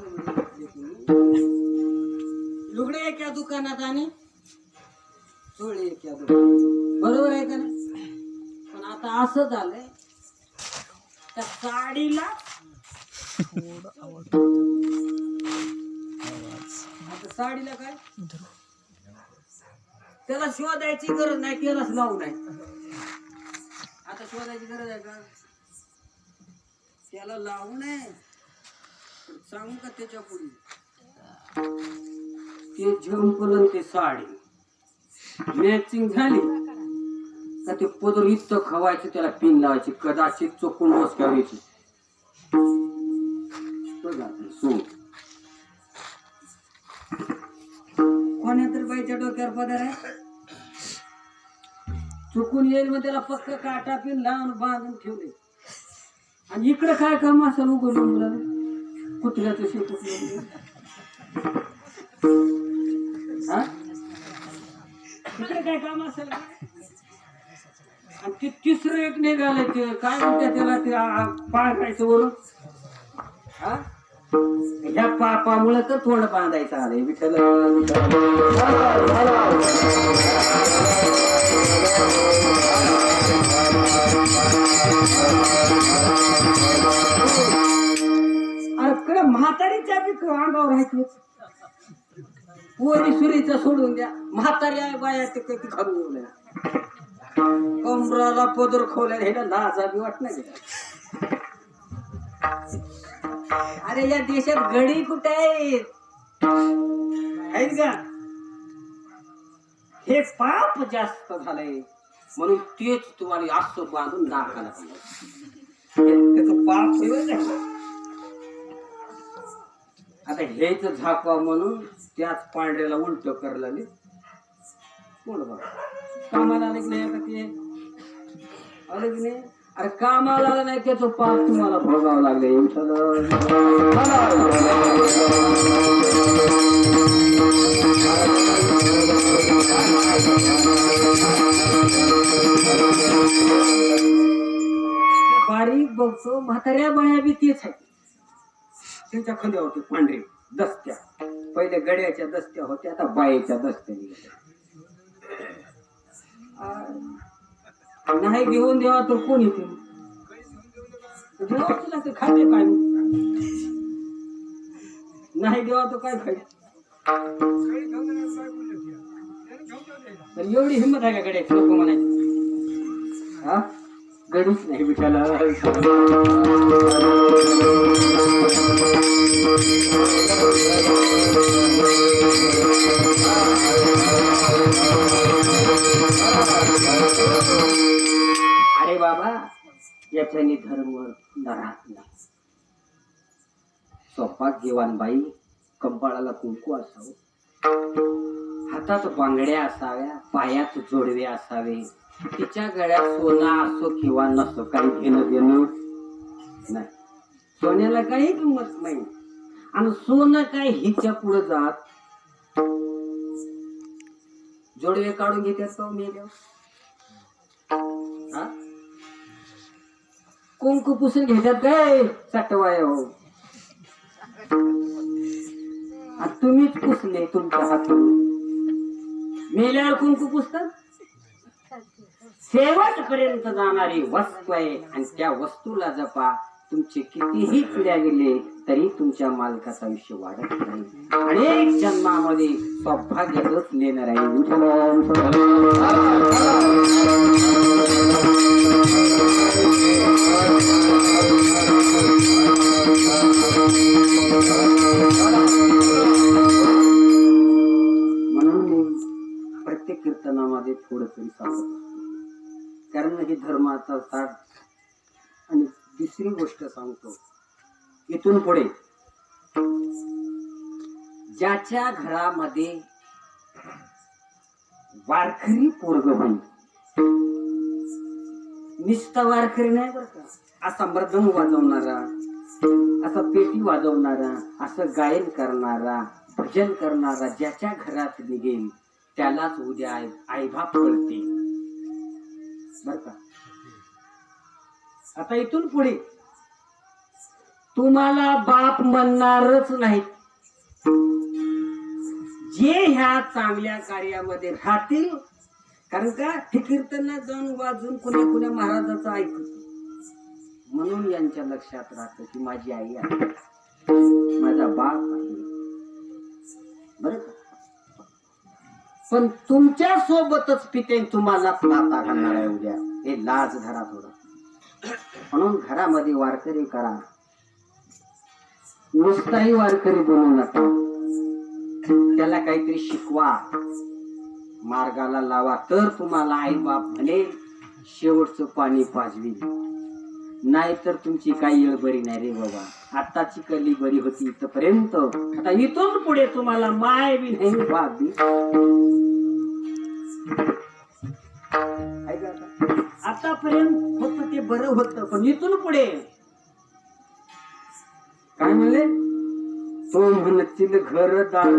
लुगडे एका दुकानात आणि चोळी एका दुकानात, बरोबर आहे का नाही? पण आता असं झालंय, त्या साडीला आता साडीला काय त्याला शोधायची गरज नाही, त्यालाच लावू नाही. आता शोधायची गरज आहे का? त्याला लावू नये. सांगू का त्याच्या पुढे ते झंपल ते साडी मॅचिंग झाली का ते पदर इतकं खवायचं, त्याला पिन लावायची, कदाचित चोकून डोस करायची. कोण्या तर बाईच्या डोक्यावर पदर आहे, चुकून येईल मग त्याला पक्क काटा पिन लावून बांधून ठेवले. आणि इकडं काय काम असेल उघडून मुलाला कुत्र्याचं शेपूट इकडे काय काम असेल? आणि ते तिसरं एक निघालं, ते काय म्हणते त्याला, ते पाळायचं वरून. ह्या पापामुळे तर तोंड बांधायचं आलंय. विठ्ठल अरे म्हातारीच्या बी अंगावर आहे. पोरी सुरीचं सोडून द्या, म्हातारी आहे बाया ते कधी घालून कमराला पदर खोल्याने ह्याला लाजा बी वाट नाही. अरे या देशात गडी कुठे आहेत का? हे पाप जास्त झालंय म्हणून तेच तुम्हाला असं बांधून नाकाला त्याच पाप आता हेच झाका म्हणून त्याच पांढऱ्याला उलट करायला लागले. कोण बघा कामाला आले की नाही? आता ते आले की नाही? अरे कामाला आलं नाही त्याचं पाप तुम्हाला भोगावं लागले. बारीक बघतो म्हाताऱ्या बाया बी तेच आहे. त्यांच्या खांद्यावर होते पांढरे दस्त्या. पहिले गड्याच्या दस्त्या होत्या, आता बायेच्या दस्त्या निघाल्या. नाही घेऊन देवा तर कोण येते? देवा तुला ते खाते काय? नाही देवा तर काय खाय? तर एवढी हिंमत आहे का गड्याची? लोक म्हणायचे हा गडीच नाही बिचाला. अरे बाबा याच्याने धर्म राहत नाही. सौभाग्यवान बाई कंपाळाला कुंकू असावं, हातात बांगड्या असाव्या, पायात जोडवे असावे, तिच्या गळ्यात सोना असो किंवा नसो काही घेणं देणं नाही. सोन्याला काही किंमत नाही आणि सोनं काय हिच्या पुढे जात. जोडवे काढून घेतात का मेल्यावर? कुंकू पुसून घेतात काय? चटवाय हो तुम्हीच पुसले तुमच्या हातून. मेल्यावर कुंकू पुसतात. शेवटपर्यंत जाणारी वस्तू आहे आणि त्या वस्तूला जपा. तुमचे कितीही पिढ्या गेले तरी तुमच्या मालकाचं आयुष्य वाढत नाही. अनेक जन्मामध्ये सौभाग्यच नेणार आहे. म्हणून मी प्रत्येक कीर्तनामध्ये थोडं तरी सांगत असतो, कारण हे धर्माचा सार. आणि दुसरी गोष्ट सांगतो, इथून पुढे ज्याच्या घरामध्ये वारकरी पोरग होईल, निस्ता वारकरी नाही बरं का, असा मृदंग वाजवणारा, असा पेटी वाजवणारा, असं गायन करणारा, भजन करणारा ज्याच्या घरात निघेल त्यालाच उद्या आईबाप कळते बर का. आता इथून पुढे तुम्हाला बाप म्हणणारच नाही. जे ह्या चांगल्या कार्यामध्ये राहतील, कारण का हे कीर्तनात जाऊन वाजून कुण्या महाराजाचं ऐकत, म्हणून यांच्या लक्षात राहतं की माझी आई आहे, माझा बाप आहे बर का. पण तुमच्या सोबतच पिते तुम्हाला नाता घालणार आहे उद्या. हे लाज धरा थोडं. म्हणून घरामध्ये वारकरी करा, नुसताही वारकरी बनवू नका. त्याला काहीतरी शिकवा, मार्गाला लावा, तर तुम्हाला आई बाप म्हणे शेवटचं पाणी पाजवी. नाही तर तुमची काही येळ बरी नाही रे बाबा. आताची कली बरी होती इथपर्यंत, आता इथून पुढे तुम्हाला माय बी नाही बाप बी. आतापर्यंत फक्त ते बरं होतं, पण इथून पुढे काय म्हणले? तो म्हणतील घरदार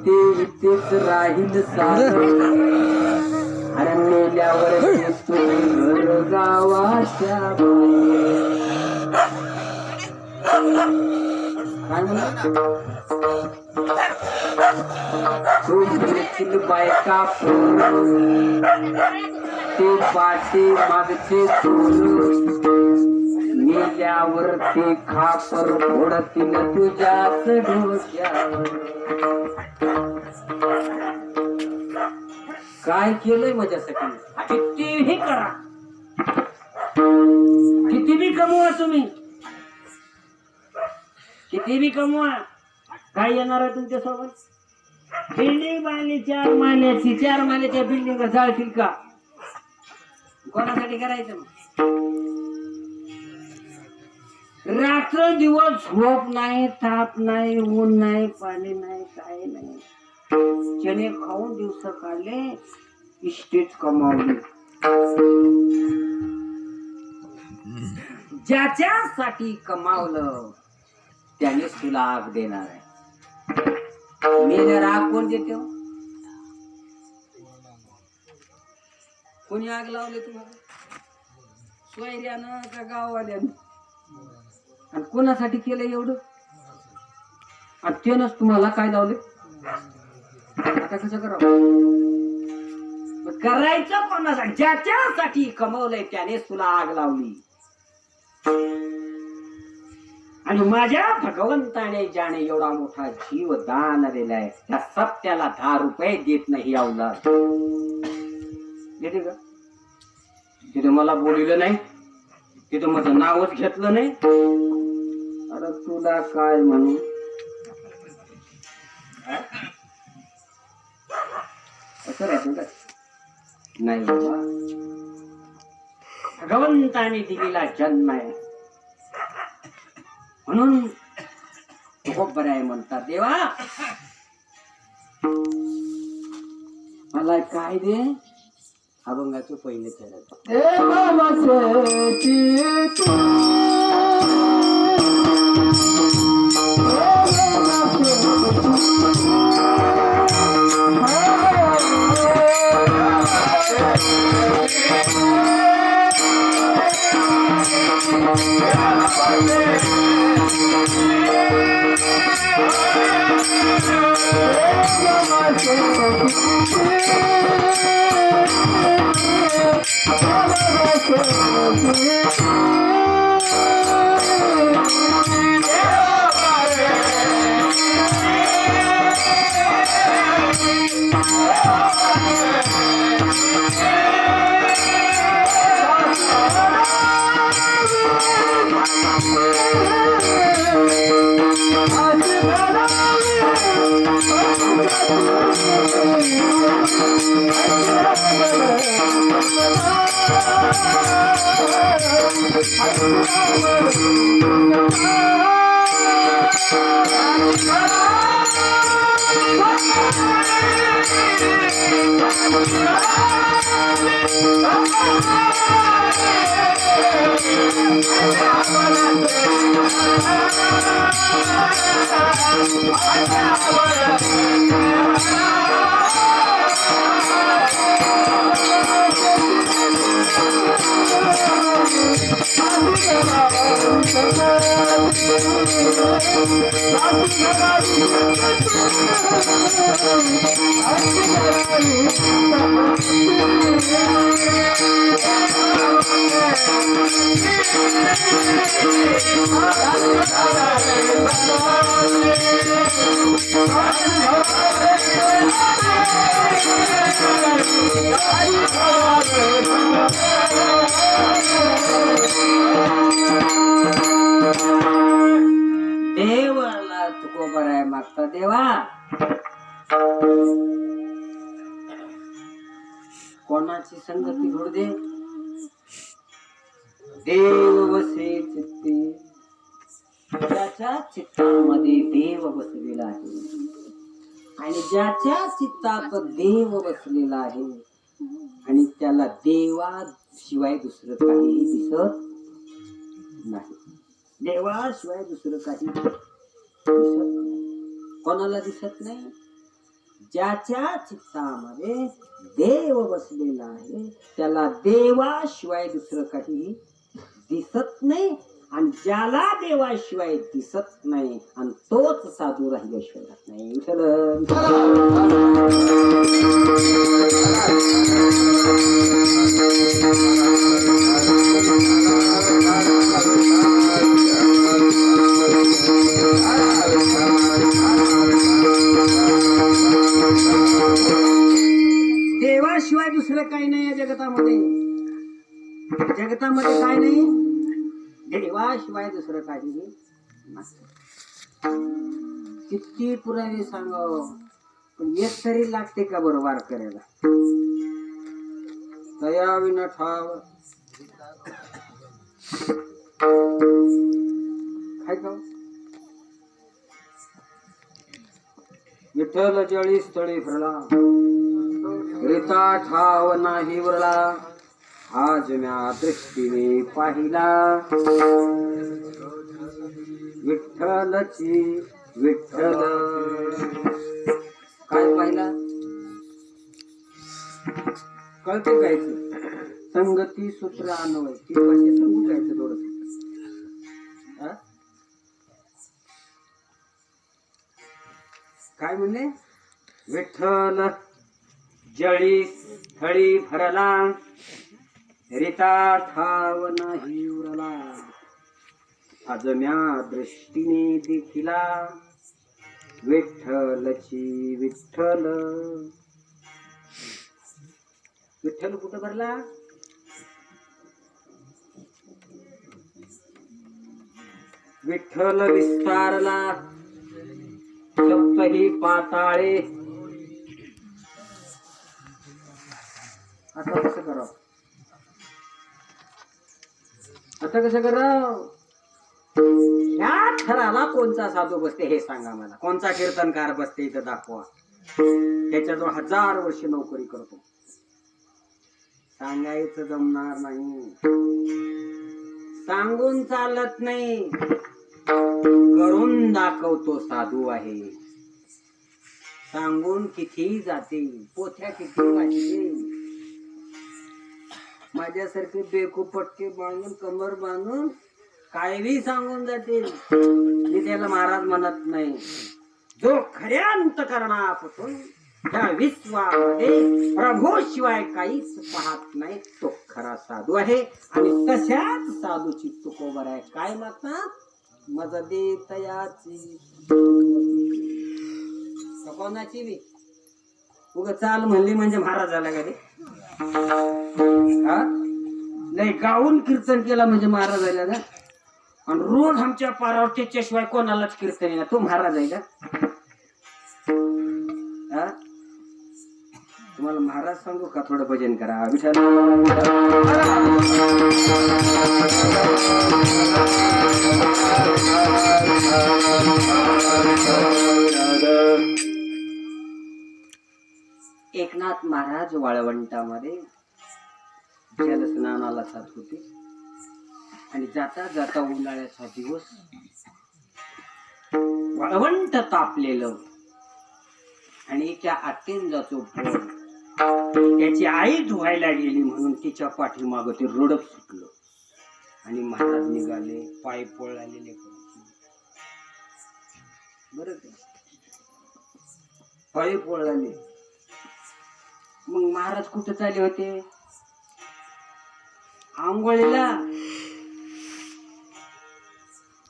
ते इथेच राहील सार. अरे मेल्यावर घर गावाच्या काय म्हणा तो म्हणतील बायका ते पाटे मागचे मेल्यावर ते खापर फोडतील तुझ्याच डोक्यावर. काय केलंय माझ्यासाठी? कितीही करा, किती बी कमवा तुम्ही, किती बी कमवा, काय येणार आहे तुमच्या सोबत? बिल्डिंग बांधली 4 महिन्याची, 4 महिन्याच्या बिल्डिंग जाळतील का? कोणासाठी करायचं मग? रात्र दिवस झोप नाही, ताप नाही, ऊन नाही, पाणी नाही, काय नाही, चणे खाऊन दिवस काढले, इस्टेट कमावली. ज्याच्यासाठी कमावलं त्यानेच तुला आग देणार आहे. मेले राग कोण देते? कोणी आग लावले तुम्हाला? सोयऱ्यानं का गाववाल्यानं? आणि कोणासाठी केलं एवढं? आणि त्यानंच तुम्हाला काय लावले? आता कसं करावं? करायचं कोणासाठी? ज्याच्यासाठी कमवलंय त्यानेच तुला आग लावली. आणि माझ्या भगवंताने ज्याने एवढा मोठा जीव दान दिलाय त्या सत्याला 10 रुपये देत नाही. अवलाद देते का? तिथे मला बोलिलं नाही, तिथे माझं नावच घेतलं नाही. अरे तुला काय म्हणू? असं राहतं का? नाही बाबा, भगवंताने दिलेला जन्म आहे म्हणून खूप बरं आहे म्हणतात. देवा मला काय दे? अभंगाचं पहिले चरण. देवाला तुको बराय मागता. देवा कोणाची संगती घडू दे? देव बसे चित्ते, ज्याच्या चित्तामध्ये देव बसलेला आहे आणि ज्याच्या चित्तात देव बसलेला आहे आणि त्याला देवाशिवाय दुसरं काहीही दिसत नाही. देवाशिवाय दुसरं काही दिसत नाही. कोणाला दिसत नाही? ज्याच्या चित्तामध्ये देव बसलेला आहे त्याला देवाशिवाय दुसरं काही दिसत नाही. आणि ज्याला देवाशिवाय दिसत नाही आणि तोच साधू राहिल्याशिवाय राहत नाही. जगतामध्ये. जगतामध्ये काय नाही, देवाशिवाय दुसरं काही नाही. किती पुराणे सांगावं, पण एक तरी लागते का बरं वारकऱ्याला. दया विना ठाव काय का. विठ्ठल जळी स्थळी फिरला, रिता ठाव नाही उरला, आज म्या दृष्टीने पाहिला. विठ्ठलची विठ्ठल. काय पाहिला कळते काय. संगती सूत्र अन्वय ती पाहिजे समजून घ्यायचं थोडं. काय म्हणले. विठ्ठल जळी स्थळी भरला, रिता ठाव नाही उरला, आज म्या दृष्टीने देखिला. विठ्ठलची विठ्ठल. विठ्ठल कुठं भरला. विठ्ठल विस्तारला सप्तही पाताळे. आता कसं करावं, आता कसं करावं. ह्या थराला कोणता साधू बसते हे सांगा मला. कोणता कीर्तनकार बसते इथं दाखवा. त्याच्याजवळ 1000 वर्ष नोकरी करतो. सांगायचं जमणार नाही, सांगून चालत नाही, करून दाखवतो साधू आहे. सांगून किती जाते, पोथ्या किती वाटते. माझ्यासारखे बेकूपटके बांधून कमर बांधून कायही सांगून जातील. मी त्याला महाराज म्हणत नाही. जो खऱ्या अंतकरणापासून त्या विश्वामध्ये प्रभू शिवाय काहीच पाहत नाही तो खरा साधू आहे. आणि तशाच साधूची तुकोबर आहे. काय म्हणतात, मज दे तयाची कोणाची बी उग चाल म्हणली म्हणजे महाराज झाला का ते. लय गाऊन कीर्तन केला म्हणजे महाराज झाला का. आणि रोज आमच्या पारावर त्याच्याशिवाय कोणालाच कीर्तन येणार तो महाराज आहे का. तुम्हाला महाराज सांगू का, थोडं भजन करा. विठ्ठल एकनाथ महाराज वाळवंटामध्ये जलस्नानाला जात होते. आणि जाता जाता उन्हाळ्याचा दिवस, वाळवंट तापलेलं. आणि त्या आत्तेंजाचं पोर त्याची आई धुवायला गेली म्हणून तिच्या पाठीमागं ते रडत सुटलं. आणि महाराज निघाले पाय पळालेले बर पाय पळाले. मग महाराज कुठे चालले होते, आंघोळीला.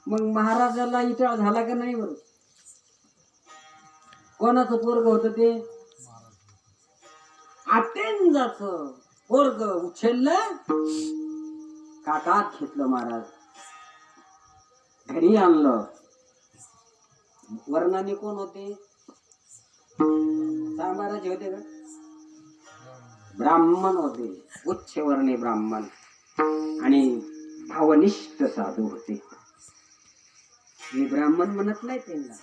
मग महाराजाला इटाळ झाला का नाही बरं. कोणाचं पोरग होत ते, आतेंजाच पोरग उचललं, काकात घेतलं महाराज, घरी आणलं. वर्णाने कोण होते, महाराज होते का, ब्राह्मण होते, उच्च वर्णे ब्राह्मण. आणि भावनिष्ठ साधू होते. मी ब्राह्मण म्हणत नाही त्यांना,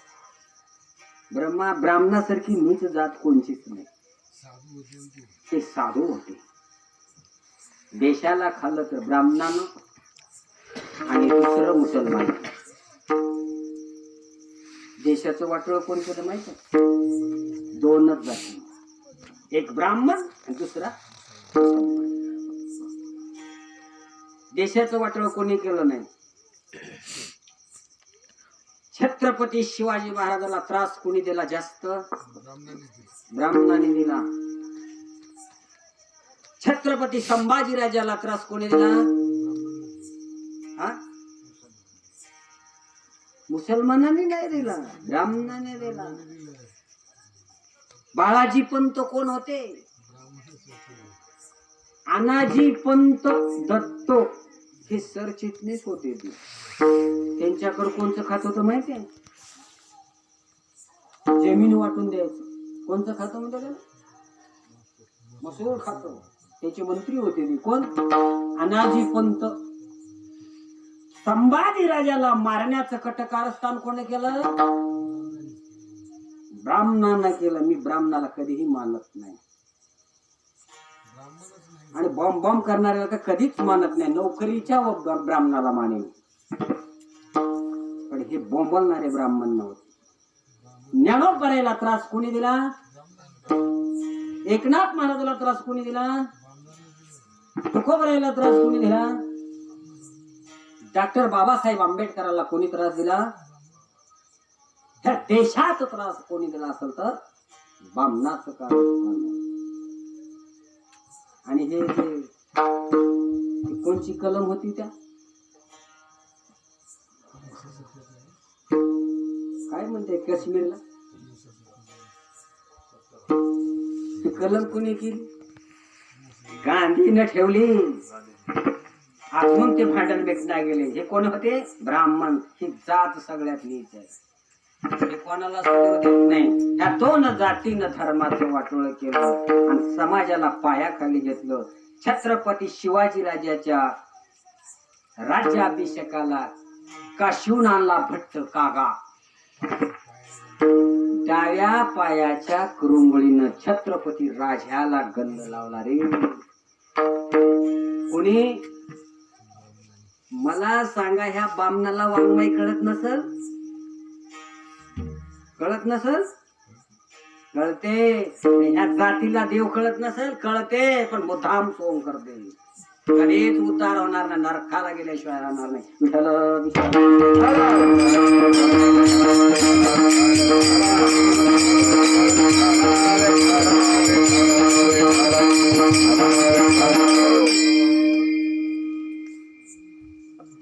ब्राह्मणासारखी नीच जात कोणचीच नाही. ते साधू होते. देशाला खाल्लं तर ब्राह्मणानं आणि दुसरं मुसलमान. देशाचं वाटोळं कोणतं माहित आहे, दोनच जाती, एक ब्राह्मण आणि दुसरा मुसलमान. देशाचं वाटोळं कोणी केलं नाही. छत्रपती शिवाजी महाराजाला त्रास कोणी दिला जास्त, ब्राह्मणाने दिला. छत्रपती संभाजी राजाला त्रास कोणी दिला, मुसलमानांनी नाही दिला, ब्राह्मणाने दिला. बाळाजी पंत कोण होते, अनाजी पंत दत्त हे सरचिटणीस होते ते. त्यांच्याकडे कोणचं खात होतं माहितीये? जमीन वाटून द्यायचं. कोणचं खातं म्हणतात त्याला? मसूर खातं. त्याचे मंत्री होते ते. कोण? अनाजी पंत. संभाजी राजाला मारण्याचं कटकारस्थान कोणी केलं? ब्राह्मणांना केलं. मी ब्राह्मणाला कधीही मानत नाही आणि बॉम्ब बॉम्ब करणाऱ्याला तर कधीच मानत नाही. नोकरीच्या ब्राह्मणाला मानेल, पण हे बोंबलणारे ब्राह्मण नव्हते. ज्ञानोबरायला त्रास कोणी दिला? एकनाथ महाराजाला त्रास कोणी दिला? तुकोबरायला त्रास कोणी दिला? डॉक्टर बाबासाहेब आंबेडकरांना कोणी त्रास दिला? ह्या देशात त्रास कोणी दिला असेल तर बामणाचं कारण. आणि हे कोणची कलम होती? त्या काय म्हणते काश्मीरला कलम कोणी केली? गांधीनं ठेवली. अजून ते भांडण भेटला गेले. हे कोण होते? ब्राह्मण. ही जात सगळ्यात नीच आहे. हे कोणाला सुरू देत नाही. ह्या दोन जातीनं धर्माचं वाटोळ केलं आणि समाजाला पायाखाली घेतलं. छत्रपती शिवाजी राजाच्या राज्याभिषेकाला काशीहून आणला भट्ट कागा. डाव्या पायाच्या कुरुंबळीनं छत्रपती राजाला गंध लावला रे. कोणी? मला सांगा, ह्या बामणाला वाङ्मय कळत नसल? कळत नसल? कळते. ह्या जातीला देव कळत नसेल? कळते, पण मुद्दाम सोंग करते. कधीच उद्धार होणार नाही. नरकाला गेल्याशिवाय राहणार नाही. विठ्ठल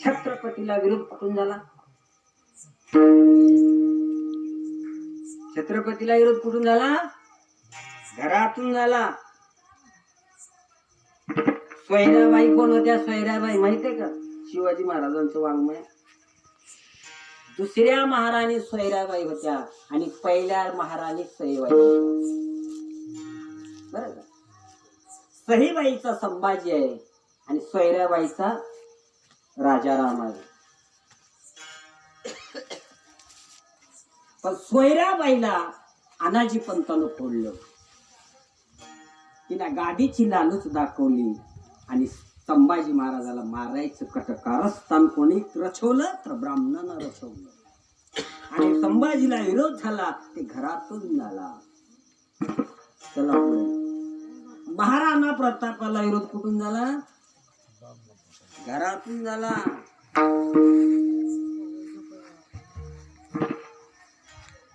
छत्रपतीला विरोध कुठून झाला? छत्रपतीला विरोध कुठून झाला? घरातून झाला. सोयराबाई कोण होत्या? सोयराबाई माहितीये का? शिवाजी महाराजांचं वाङ्मय. दुसऱ्या महाराणी सोयराबाई होत्या आणि पहिल्या महाराणी सईबाई होत्या. बरं का? सईबाईचा संभाजी आहे आणि सोयराबाईचा राजाराम आहे. पण सोयराबाईला अनाजी पंतानं फोडलं. तिला गादीची लालूच दाखवली आणि संभाजी महाराजाला मारायचं कटकारस्थान कोणी रचवलं? तर ब्राह्मणानं रचवलं. आणि संभाजीला विरोध झाला ते घरातून झाला. चला पुढे. महाराणा प्रतापाला विरोध कुठून झाला? घरातून झाला.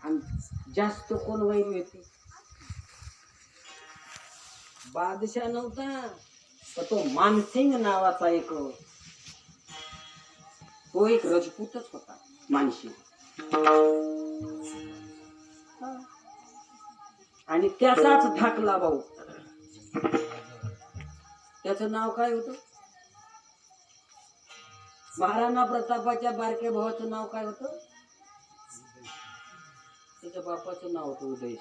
आणि जास्त कोण वैर होते? बादशाह नव्हता, तर तो मानसिंग नावाचा एक, तो एक रजपूतच होता. मानसिंग. आणि त्याचाच धाकला भाऊ. त्याचं नाव काय होतं? महाराणा प्रतापाच्या बारक्या भावाचं नाव काय होतं? त्याच्या बापाचं नाव होतं उदयसिंग.